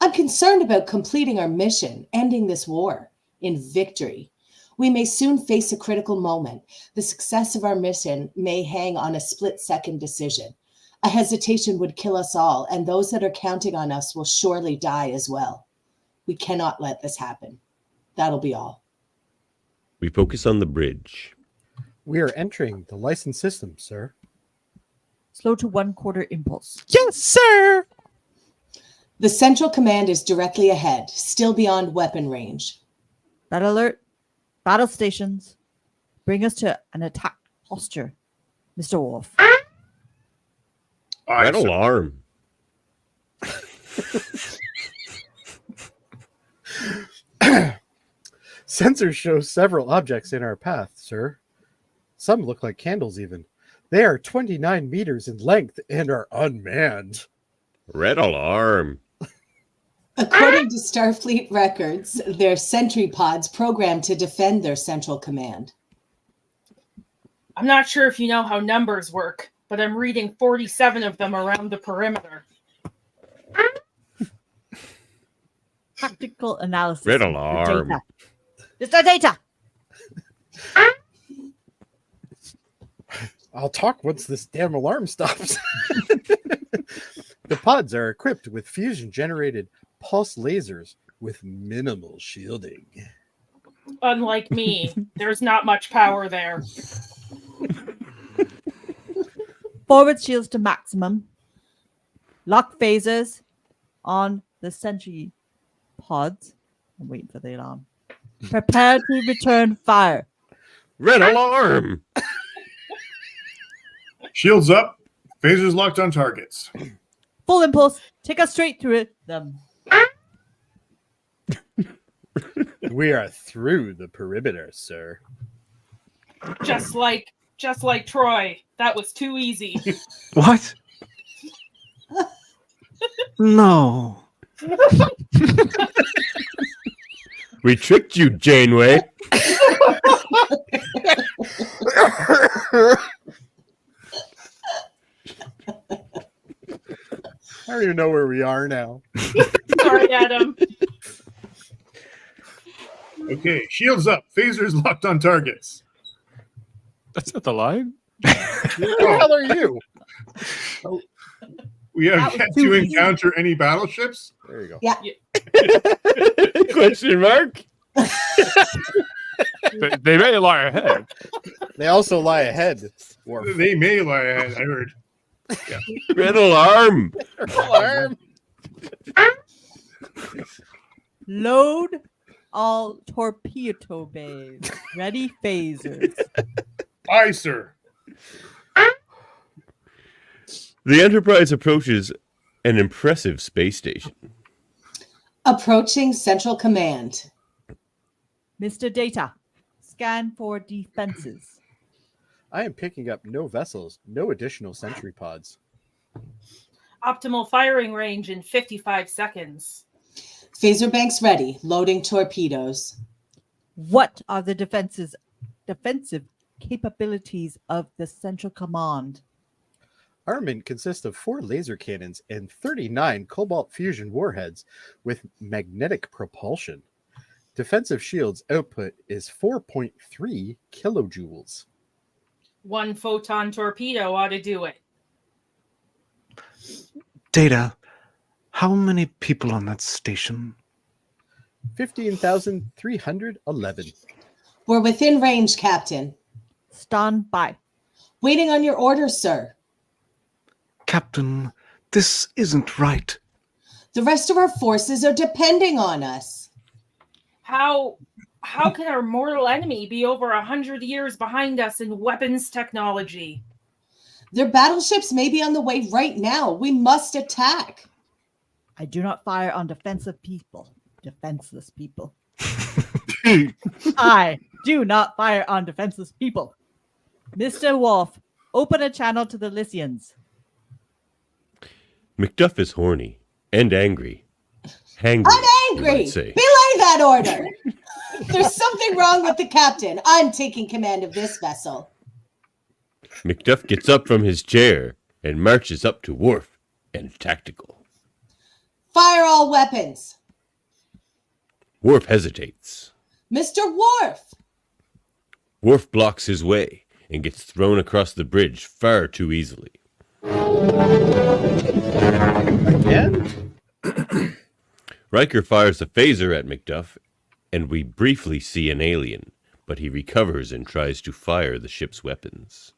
I'm concerned about completing our mission, ending this war in victory. We may soon face a critical moment. The success of our mission may hang on a split-second decision. A hesitation would kill us all, and those that are counting on us will surely die as well. We cannot let this happen. That'll be all. We focus on the bridge. We are entering the licensed system, sir. Slow to 1/4 impulse. Yes, sir! The central command is directly ahead, still beyond weapon range. Battle alert. Battle stations. Bring us to an attack posture, Mr. Worf. Red alarm. Sensors show several objects in our path, sir. Some look like candles even. They are 29 meters in length and are unmanned. Red alarm. According to Starfleet records, they're sentry pods programmed to defend their central command. I'm not sure if you know how numbers work, but I'm reading 47 of them around the perimeter. Tactical analysis. Red Mr. alarm. Data. Mr. Data! I'll talk once this damn alarm stops. The pods are equipped with fusion-generated pulse lasers with minimal shielding. Unlike me, there's not much power there. Forward shields to maximum. Lock phasers on the sentry pods. I'm waiting for the alarm. Prepare to return fire. Red alarm! Shields up. Phasers locked on targets. Full impulse. Take us straight through it. Them. We are through the perimeter, sir. Just like Troi. That was too easy. What? No. We tricked you, Janeway. I don't even know where we are now. Sorry, Adam. Okay, shields up. Phasers locked on targets. That's not the line. Who the hell are you? We have That was yet too to easy. encounter any battleships. There you go. Yeah. Question mark? They may lie ahead. They also lie ahead. Worf. They may lie ahead, I heard. Red alarm! Alarm. Load all torpedo bays. Ready phasers. Aye, sir. The Enterprise approaches an impressive space station. Approaching Central Command. Mr. Data, scan for defenses. I am picking up no vessels, no additional sentry pods. Optimal firing range in 55 seconds. Phaser banks ready. Loading torpedoes. What are the defensive capabilities of the Central Command? Armament consists of 4 laser cannons and 39 cobalt fusion warheads with magnetic propulsion. Defensive shields output is 4.3 kilojoules. 1 photon torpedo ought to do it. Data, how many people on that station? 15,311. We're within range, Captain. Stand by. Waiting on your orders, sir. Captain, this isn't right. The rest of our forces are depending on us. How can our mortal enemy be over 100 years behind us in weapons technology? Their battleships may be on the way right now. We must attack. I do not fire on defenseless people. I do not fire on defenseless people. Mr. Worf, open a channel to the Lysians. Macduff is horny and angry. Hangry, I'm you angry. might say. Belay that order. There's something wrong with the captain. I'm taking command of this vessel. Macduff gets up from his chair and marches up to Worf and Tactical. Fire all weapons. Worf hesitates. Mr. Worf. Worf blocks his way and gets thrown across the bridge far too easily. Again? Riker fires a phaser at Macduff, and we briefly see an alien, but he recovers and tries to fire the ship's weapons.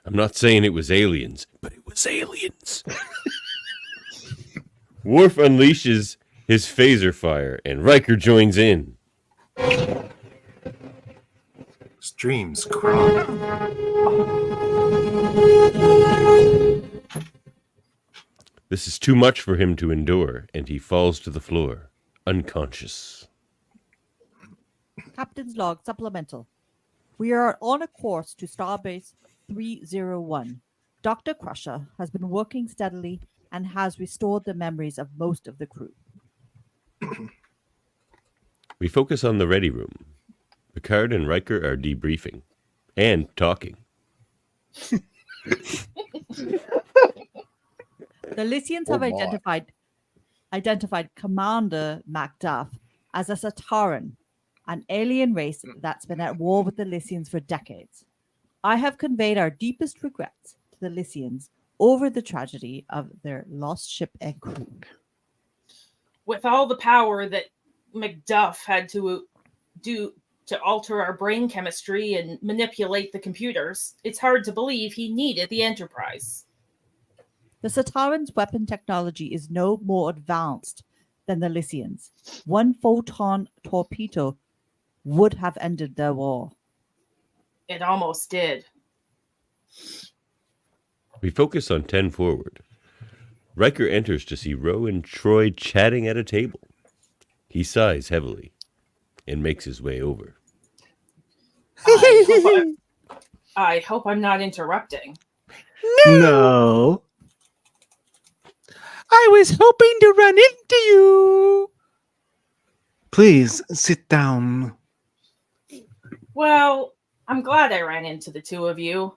I'm not saying it was aliens, but it was aliens. Worf unleashes his phaser fire, and Riker joins in. Streams crawl. This is too much for him to endure, and he falls to the floor, unconscious. Captain's log supplemental. We are on a course to Starbase 301. Dr. Crusher has been working steadily and has restored the memories of most of the crew. We focus on the ready room. Picard and Riker are debriefing and talking. The Lysians Oh, have my. identified Commander Macduff as a Sataran, an alien race that's been at war with the Lysians for decades. I have conveyed our deepest regrets to the Lysians over the tragedy of their lost ship and crew. With all the power that Macduff had to do to alter our brain chemistry and manipulate the computers, it's hard to believe he needed the Enterprise. The Satarans' weapon technology is no more advanced than the Lysians. One photon torpedo would have ended their war. It almost did. We focus on 10 forward. Riker enters to see Ro and Troi chatting at a table. He sighs heavily and makes his way over. I hope I'm not interrupting. No. I was hoping to run into you. Please sit down. Well, I'm glad I ran into the two of you.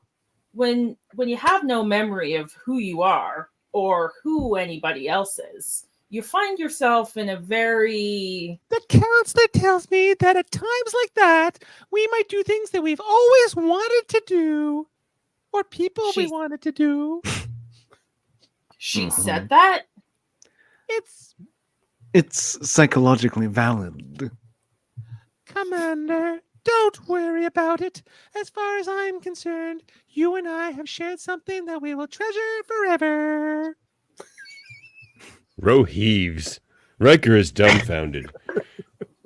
When you have no memory of who you are or who anybody else is, you find yourself in a very... The counselor tells me that at times like that, we might do things that we've always wanted to do. Or people we wanted to do. She said that? It's psychologically valid. Commander, don't worry about it. As far as I'm concerned, you and I have shared something that we will treasure forever. Ro heaves. Riker is dumbfounded.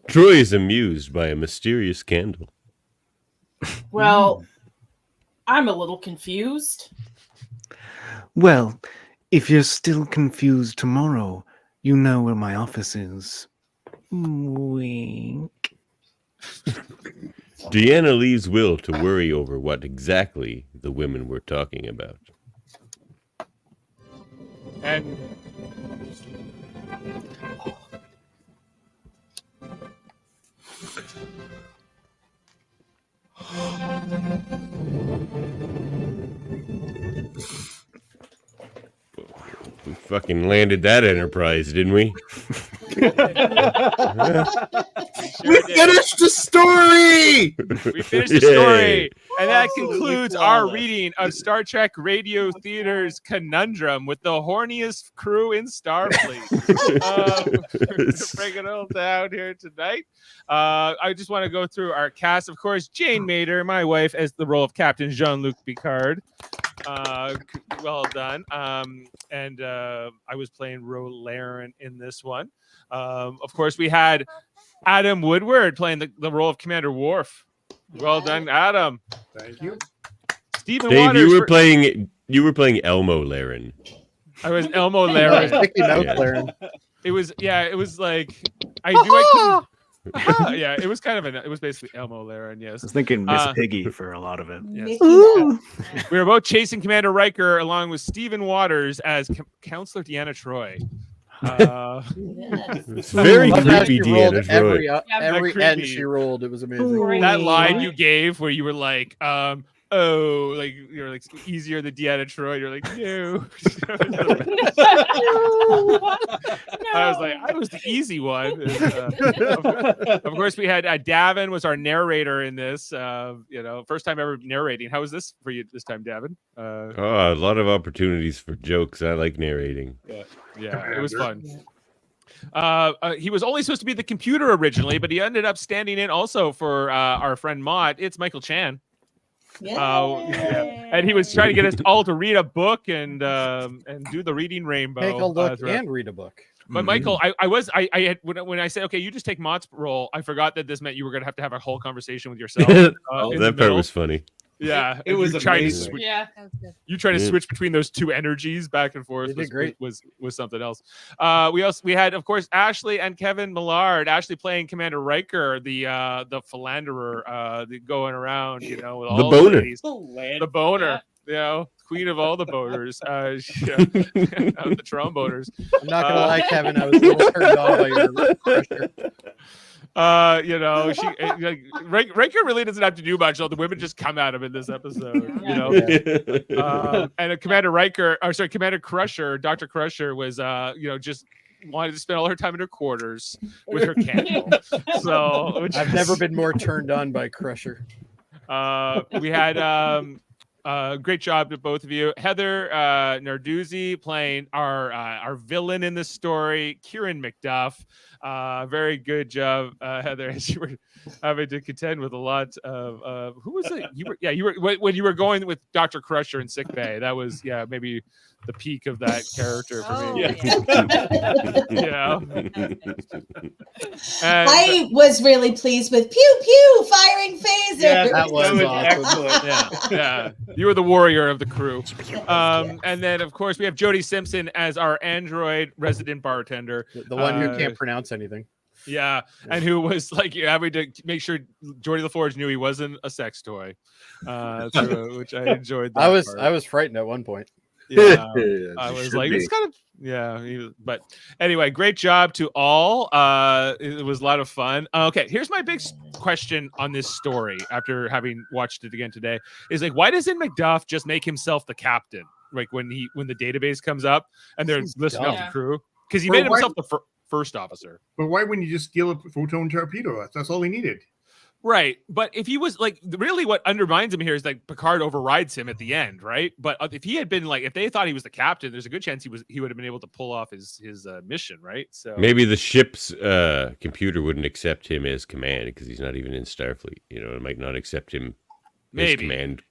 Troi is amused by a mysterious candle. Well, I'm a little confused. Well, if you're still confused tomorrow, you know where my office is. Wink. Deanna leaves Will to worry over what exactly the women were talking about. And we fucking landed that Enterprise, didn't we? We finished the story! we finished the story. And that concludes our reading of Star Trek Radio Theater's Conundrum with the horniest crew in Starfleet. Bring it all down here tonight. I just want to go through our cast. Of course, Jane Mater, my wife, as the role of Captain Jean-Luc Picard. Well done. And I was playing Ro Laren in this one. Of course, we had Adam Woodward playing the role of Commander Worf. Well done, Adam. Thank you. Stephen Dave, Waters. you were playing Elmo Laren. I was Elmo Laren. It was like yeah, it was kind of it was basically Elmo Laren, yes. I was thinking Miss Piggy for a lot of it. Yes. We were both chasing Commander Riker along with Stephen Waters as Counselor Deanna Troi. It's very creepy, Deanna Troi. Every end she rolled, it was amazing. That line you gave where you were like, oh, like you're like easier than Deanna Troi. You're like, no. I was like, I was the easy one. Of course, we had Davin was our narrator in this. First time ever narrating. How was this for you this time, Davin? A lot of opportunities for jokes. I like narrating. Yeah, it was fun. He was only supposed to be the computer originally, but he ended up standing in also for our friend Mott. It's Michael Chan. And he was trying to get us all to read a book and do the reading rainbow. Take a look and read a book. But Michael, I had when I said, okay, you just take Mott's role, I forgot that this meant you were going to have a whole conversation with yourself. That part was funny. Yeah, It was you trying to amazing. switch, Yeah. That was good. you trying to Yeah. switch between those two energies back and forth They did was great. was something else. We had of course Ashley and Kevin Millard. Ashley playing Commander Riker, the philanderer, going around, with The all boner. the ladies. The boner, queen of all the boners, of the tromboners. I'm not gonna lie, Kevin. I was a little turned on by your pressure. Riker really doesn't have to do much. All the women just come at him in this episode. And Commander Commander Crusher, Dr. Crusher was just wanted to spend all her time in her quarters with her candle. I've never been more turned on by Crusher. We had great job to both of you. Heather Narduzzi playing our villain in this story, Kieran McDuff. Very good job, Heather, as you were having to contend with a lot of who was it? You were when you were going with Dr. Crusher in sick bay. That was maybe the peak of that character for me. And, I was really pleased with pew pew firing phaser. Yeah, That was awesome. excellent. you were the warrior of the crew. And then of course we have Jody Simpson as our android resident bartender, The one who can't pronounce anything. Yeah, and who was like having to make sure Geordi LaForge knew he wasn't a sex toy, which I enjoyed. I was frightened at one point. Yeah, I was like, it's kind of but anyway, great job to all. It was a lot of fun. Okay, here's my big question on this story after having watched it again today: is like, why doesn't McDuff just make himself the captain? Like when the database comes up and they're listing out the crew, because he made himself the first officer. But why wouldn't you just steal a photon torpedo? That's all he needed. Right, but if he was like, really what undermines him here is like Picard overrides him at the end, right? But if he had been like, if they thought he was the captain, there's a good chance he would have been able to pull off his mission, right? So maybe the ship's computer wouldn't accept him as command because he's not even in Starfleet. It might not accept him as command.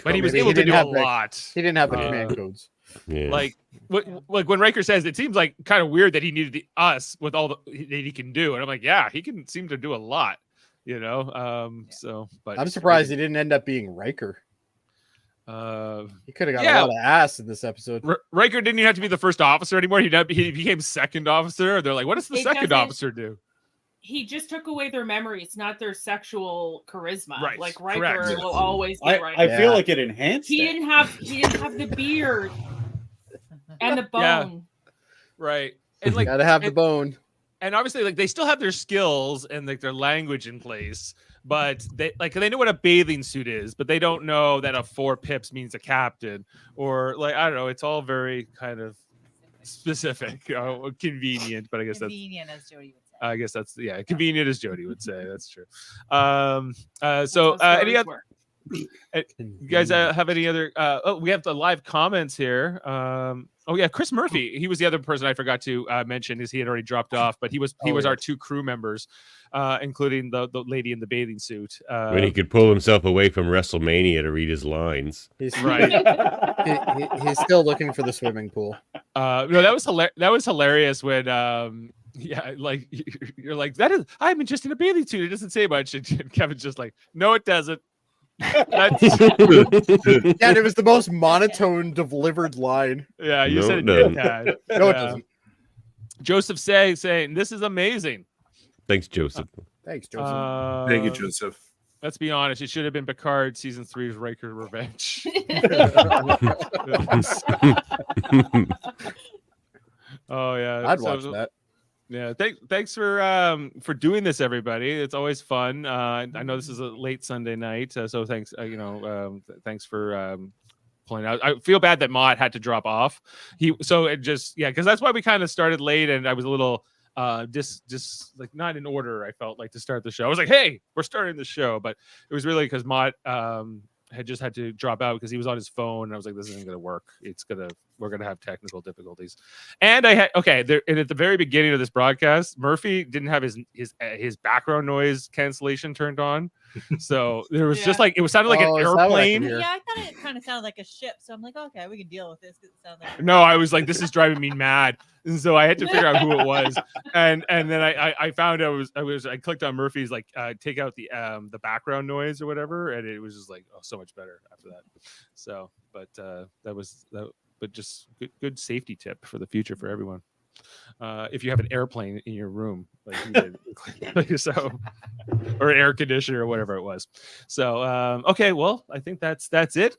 But he was Maybe able to do a the- lot. He didn't have the command codes. Yeah. Like when Riker says, it seems like kind of weird that he needed us with all that he can do, and I'm like, yeah, he can seem to do a lot. So, but I'm surprised he didn't end up being Riker. He could have got a lot of ass in this episode. Riker didn't even have to be the first officer anymore. He became second officer. They're like, what does the It second doesn't- officer do? He just took away their memories, not their sexual charisma. Right, Like Riker correct. will always be Riker. I feel like it enhanced He it. didn't have the beard and the Yeah. bone. Right. And like Gotta have the bone. And obviously, like, they still have their skills and like their language in place, but they know what a bathing suit is, but they don't know that a 4 pips means a captain, or like, I don't know. It's all very kind of specific, convenient, but I guess Convenient, as Jody would say. I guess that's convenient as Jody would say. That's true. Any other? You guys have any other? We have the live comments here. Chris Murphy. He was the other person I forgot to mention, is he had already dropped off, but he was our 2 crew members, including the lady in the bathing suit. When he could pull himself away from WrestleMania to read his lines. He's right. He's still looking for the swimming pool. No, that was hilarious when like you're like, I'm just in a bathing suit. It doesn't say much, and Kevin's just like, no, it doesn't. That's... Yeah, and it was the most monotone delivered line. Yeah, you said it doesn't. did. No, it doesn't. Joseph saying this is amazing. Thanks, Joseph. Thanks, Joseph. Thank you, Joseph. Let's be honest. It should have been Picard season 3's Riker Revenge. Oh yeah, I'd watch that. Yeah, thanks for doing this, everybody. It's always fun. I know this is a late Sunday night, so thanks. Thanks for pulling out. I feel bad that Mott had to drop off. Because that's why we kind of started late, and I was a little just like not in order. I felt like to start the show. I was like, hey, we're starting the show, but it was really because Mott had just had to drop out because he was on his phone, and I was like, this isn't going to work. It's going to we're gonna have technical difficulties. And I had and at the very beginning of this broadcast, Murphy didn't have his background noise cancellation turned on, so there was just like it sounded like an airplane. Yeah, I thought it kind of sounded like a ship, so I'm like, okay, we can deal with this. It sounds like No, I was like, this is driving me mad, and so I had to figure out who it was, and then I found I clicked on Murphy's like take out the background noise or whatever, and it was just like so much better after that. So, but but just good safety tip for the future for everyone. If you have an airplane in your room, like you did, so, or an air conditioner or whatever it was. So, okay, well, I think that's it.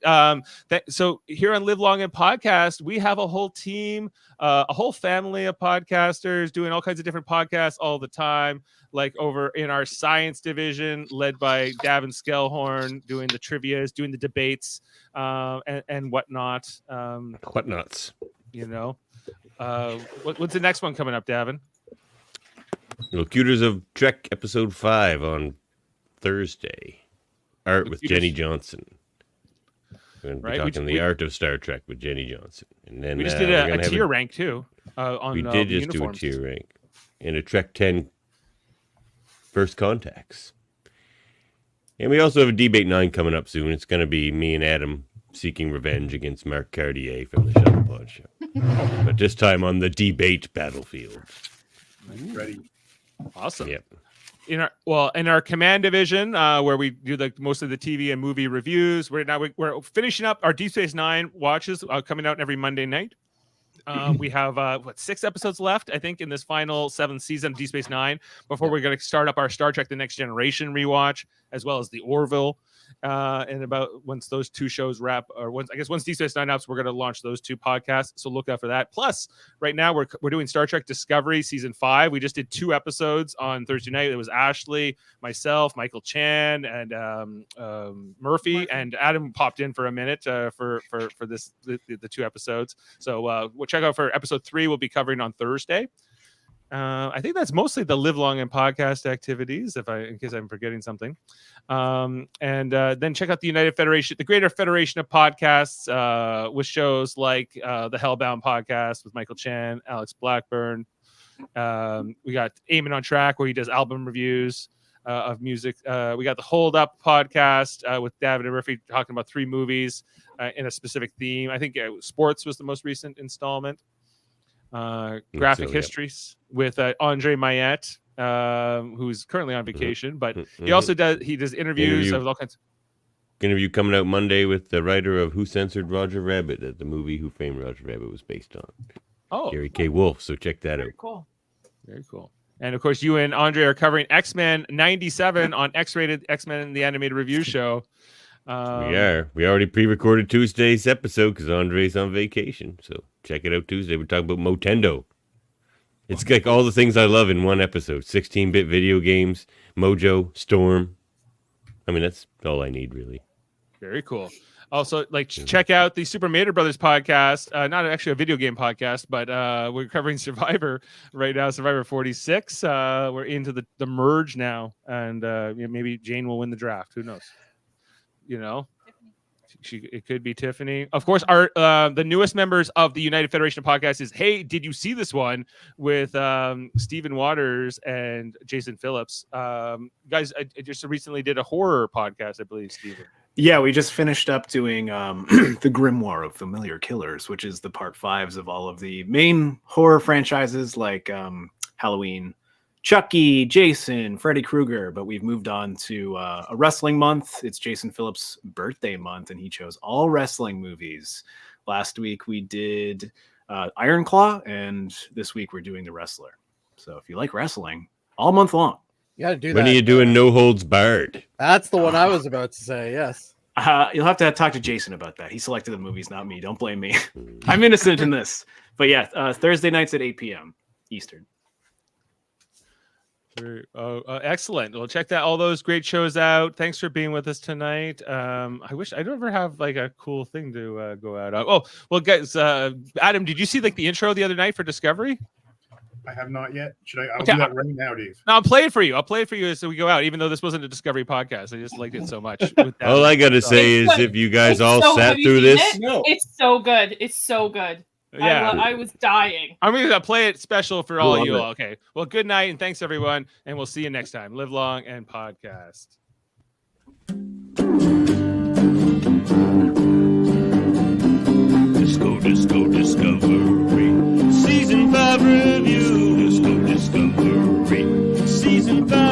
So here on Live Long and Podcast, we have a whole team, a whole family of podcasters doing all kinds of different podcasts all the time. Like over in our science division, led by Davin Skellhorn, doing the trivias, doing the debates, and whatnot. Whatnots. You know. What's the next one coming up, Davin? Locutors of Trek episode 5 on Thursday. Art with Jenny Johnson. We're going to be talking the art of Star Trek with Jenny Johnson. And then we just did a tier rank too. We did just do a tier rank and a Trek 10 First Contacts. And we also have a Debate 9 coming up soon. It's going to be me and Adam seeking revenge against Mark Cartier from the Shuttlepod Show. But this time on the debate battlefield. Ready. Awesome. Yep. In our command division, where we do most of the TV and movie reviews, we're finishing up our Deep Space Nine watches, coming out every Monday night. We have 6 episodes left, I think, in this final 7th season of Deep Space Nine before we're going to start up our Star Trek: The Next Generation rewatch, as well as the Orville. And about once those 2 shows wrap, or once Deep Space Nine ups, we're going to launch those 2 podcasts. So look out for that. Plus, right now we're doing Star Trek Discovery season 5. We just did 2 episodes on Thursday night. It was Ashley, myself, Michael Chan, and Murphy, and Adam popped in for a minute for this the 2 episodes. So we'll check out for episode 3. We'll be covering on Thursday. I think that's mostly the Live Long and Podcast activities, in case I'm forgetting something. And then check out the United Federation, the Greater Federation of Podcasts, with shows like the Hellbound Podcast with Michael Chan, Alex Blackburn. We got Eamon on Track, where he does album reviews of music. We got the Hold Up Podcast with David and Murphy talking about 3 movies in a specific theme. I think sports was the most recent installment. Graphic Histories with Andre Mayette, who's currently on vacation, but he also does interviews of all kinds. Interview coming out Monday with the writer of Who Censored Roger Rabbit, the movie Who Framed Roger Rabbit was based on. Oh, Gary K. Wolf. So check that out. Cool. Very cool. And of course, you and Andre are covering X-Men 97 on X-Rated X-Men the Animated Review Show. We are. We already pre-recorded Tuesday's episode because Andre's on vacation. So check it out Tuesday. We're talking about Motendo. It's like all the things I love in one episode. 16-bit video games, Mojo, Storm. I mean, that's all I need, really. Very cool. Also, check out the Super Mater Brothers podcast. Not actually a video game podcast, but we're covering Survivor right now, Survivor 46. We're into the merge now, and maybe Jane will win the draft. Who knows? It could be Tiffany. Of course, our the newest members of the United Federation of Podcasts is, hey, did you see this one with Stephen Waters and Jason Phillips? Guys, I just recently did a horror podcast, I believe, Stephen. Yeah, we just finished up doing the Grimoire of Familiar Killers, which is the part 5s of all of the main horror franchises like Halloween, Chucky, Jason, Freddy Krueger, but we've moved on to a wrestling month. It's Jason Phillips' birthday month, and he chose all wrestling movies. Last week we did Iron Claw, and this week we're doing The Wrestler. So if you like wrestling, all month long. You got to do that. When are you doing No Holds Barred? That's the one I was about to say, yes. You'll have to talk to Jason about that. He selected the movies, not me. Don't blame me. I'm innocent in this. But yeah, Thursday nights at 8 p.m. Eastern. Excellent. Well, check all those great shows out. Thanks for being with us tonight. I wish I'd ever have a cool thing to go out on. Oh, well, guys, Adam, did you see the intro the other night for Discovery? I have not yet. I'll do that right now, Dave. No, I'll play it for you. I'll play it for you as we go out, even though this wasn't a Discovery podcast. I just liked it so much. All I got to say is if you guys all sat through this. It's so good. It's so good. Yeah. I was dying. I'm going to play it special for all Love you it. all. Okay. Well, good night and thanks everyone. And we'll see you next time. Live long and podcast. Disco Discovery. Season 5 review. Disco Discovery. Season 5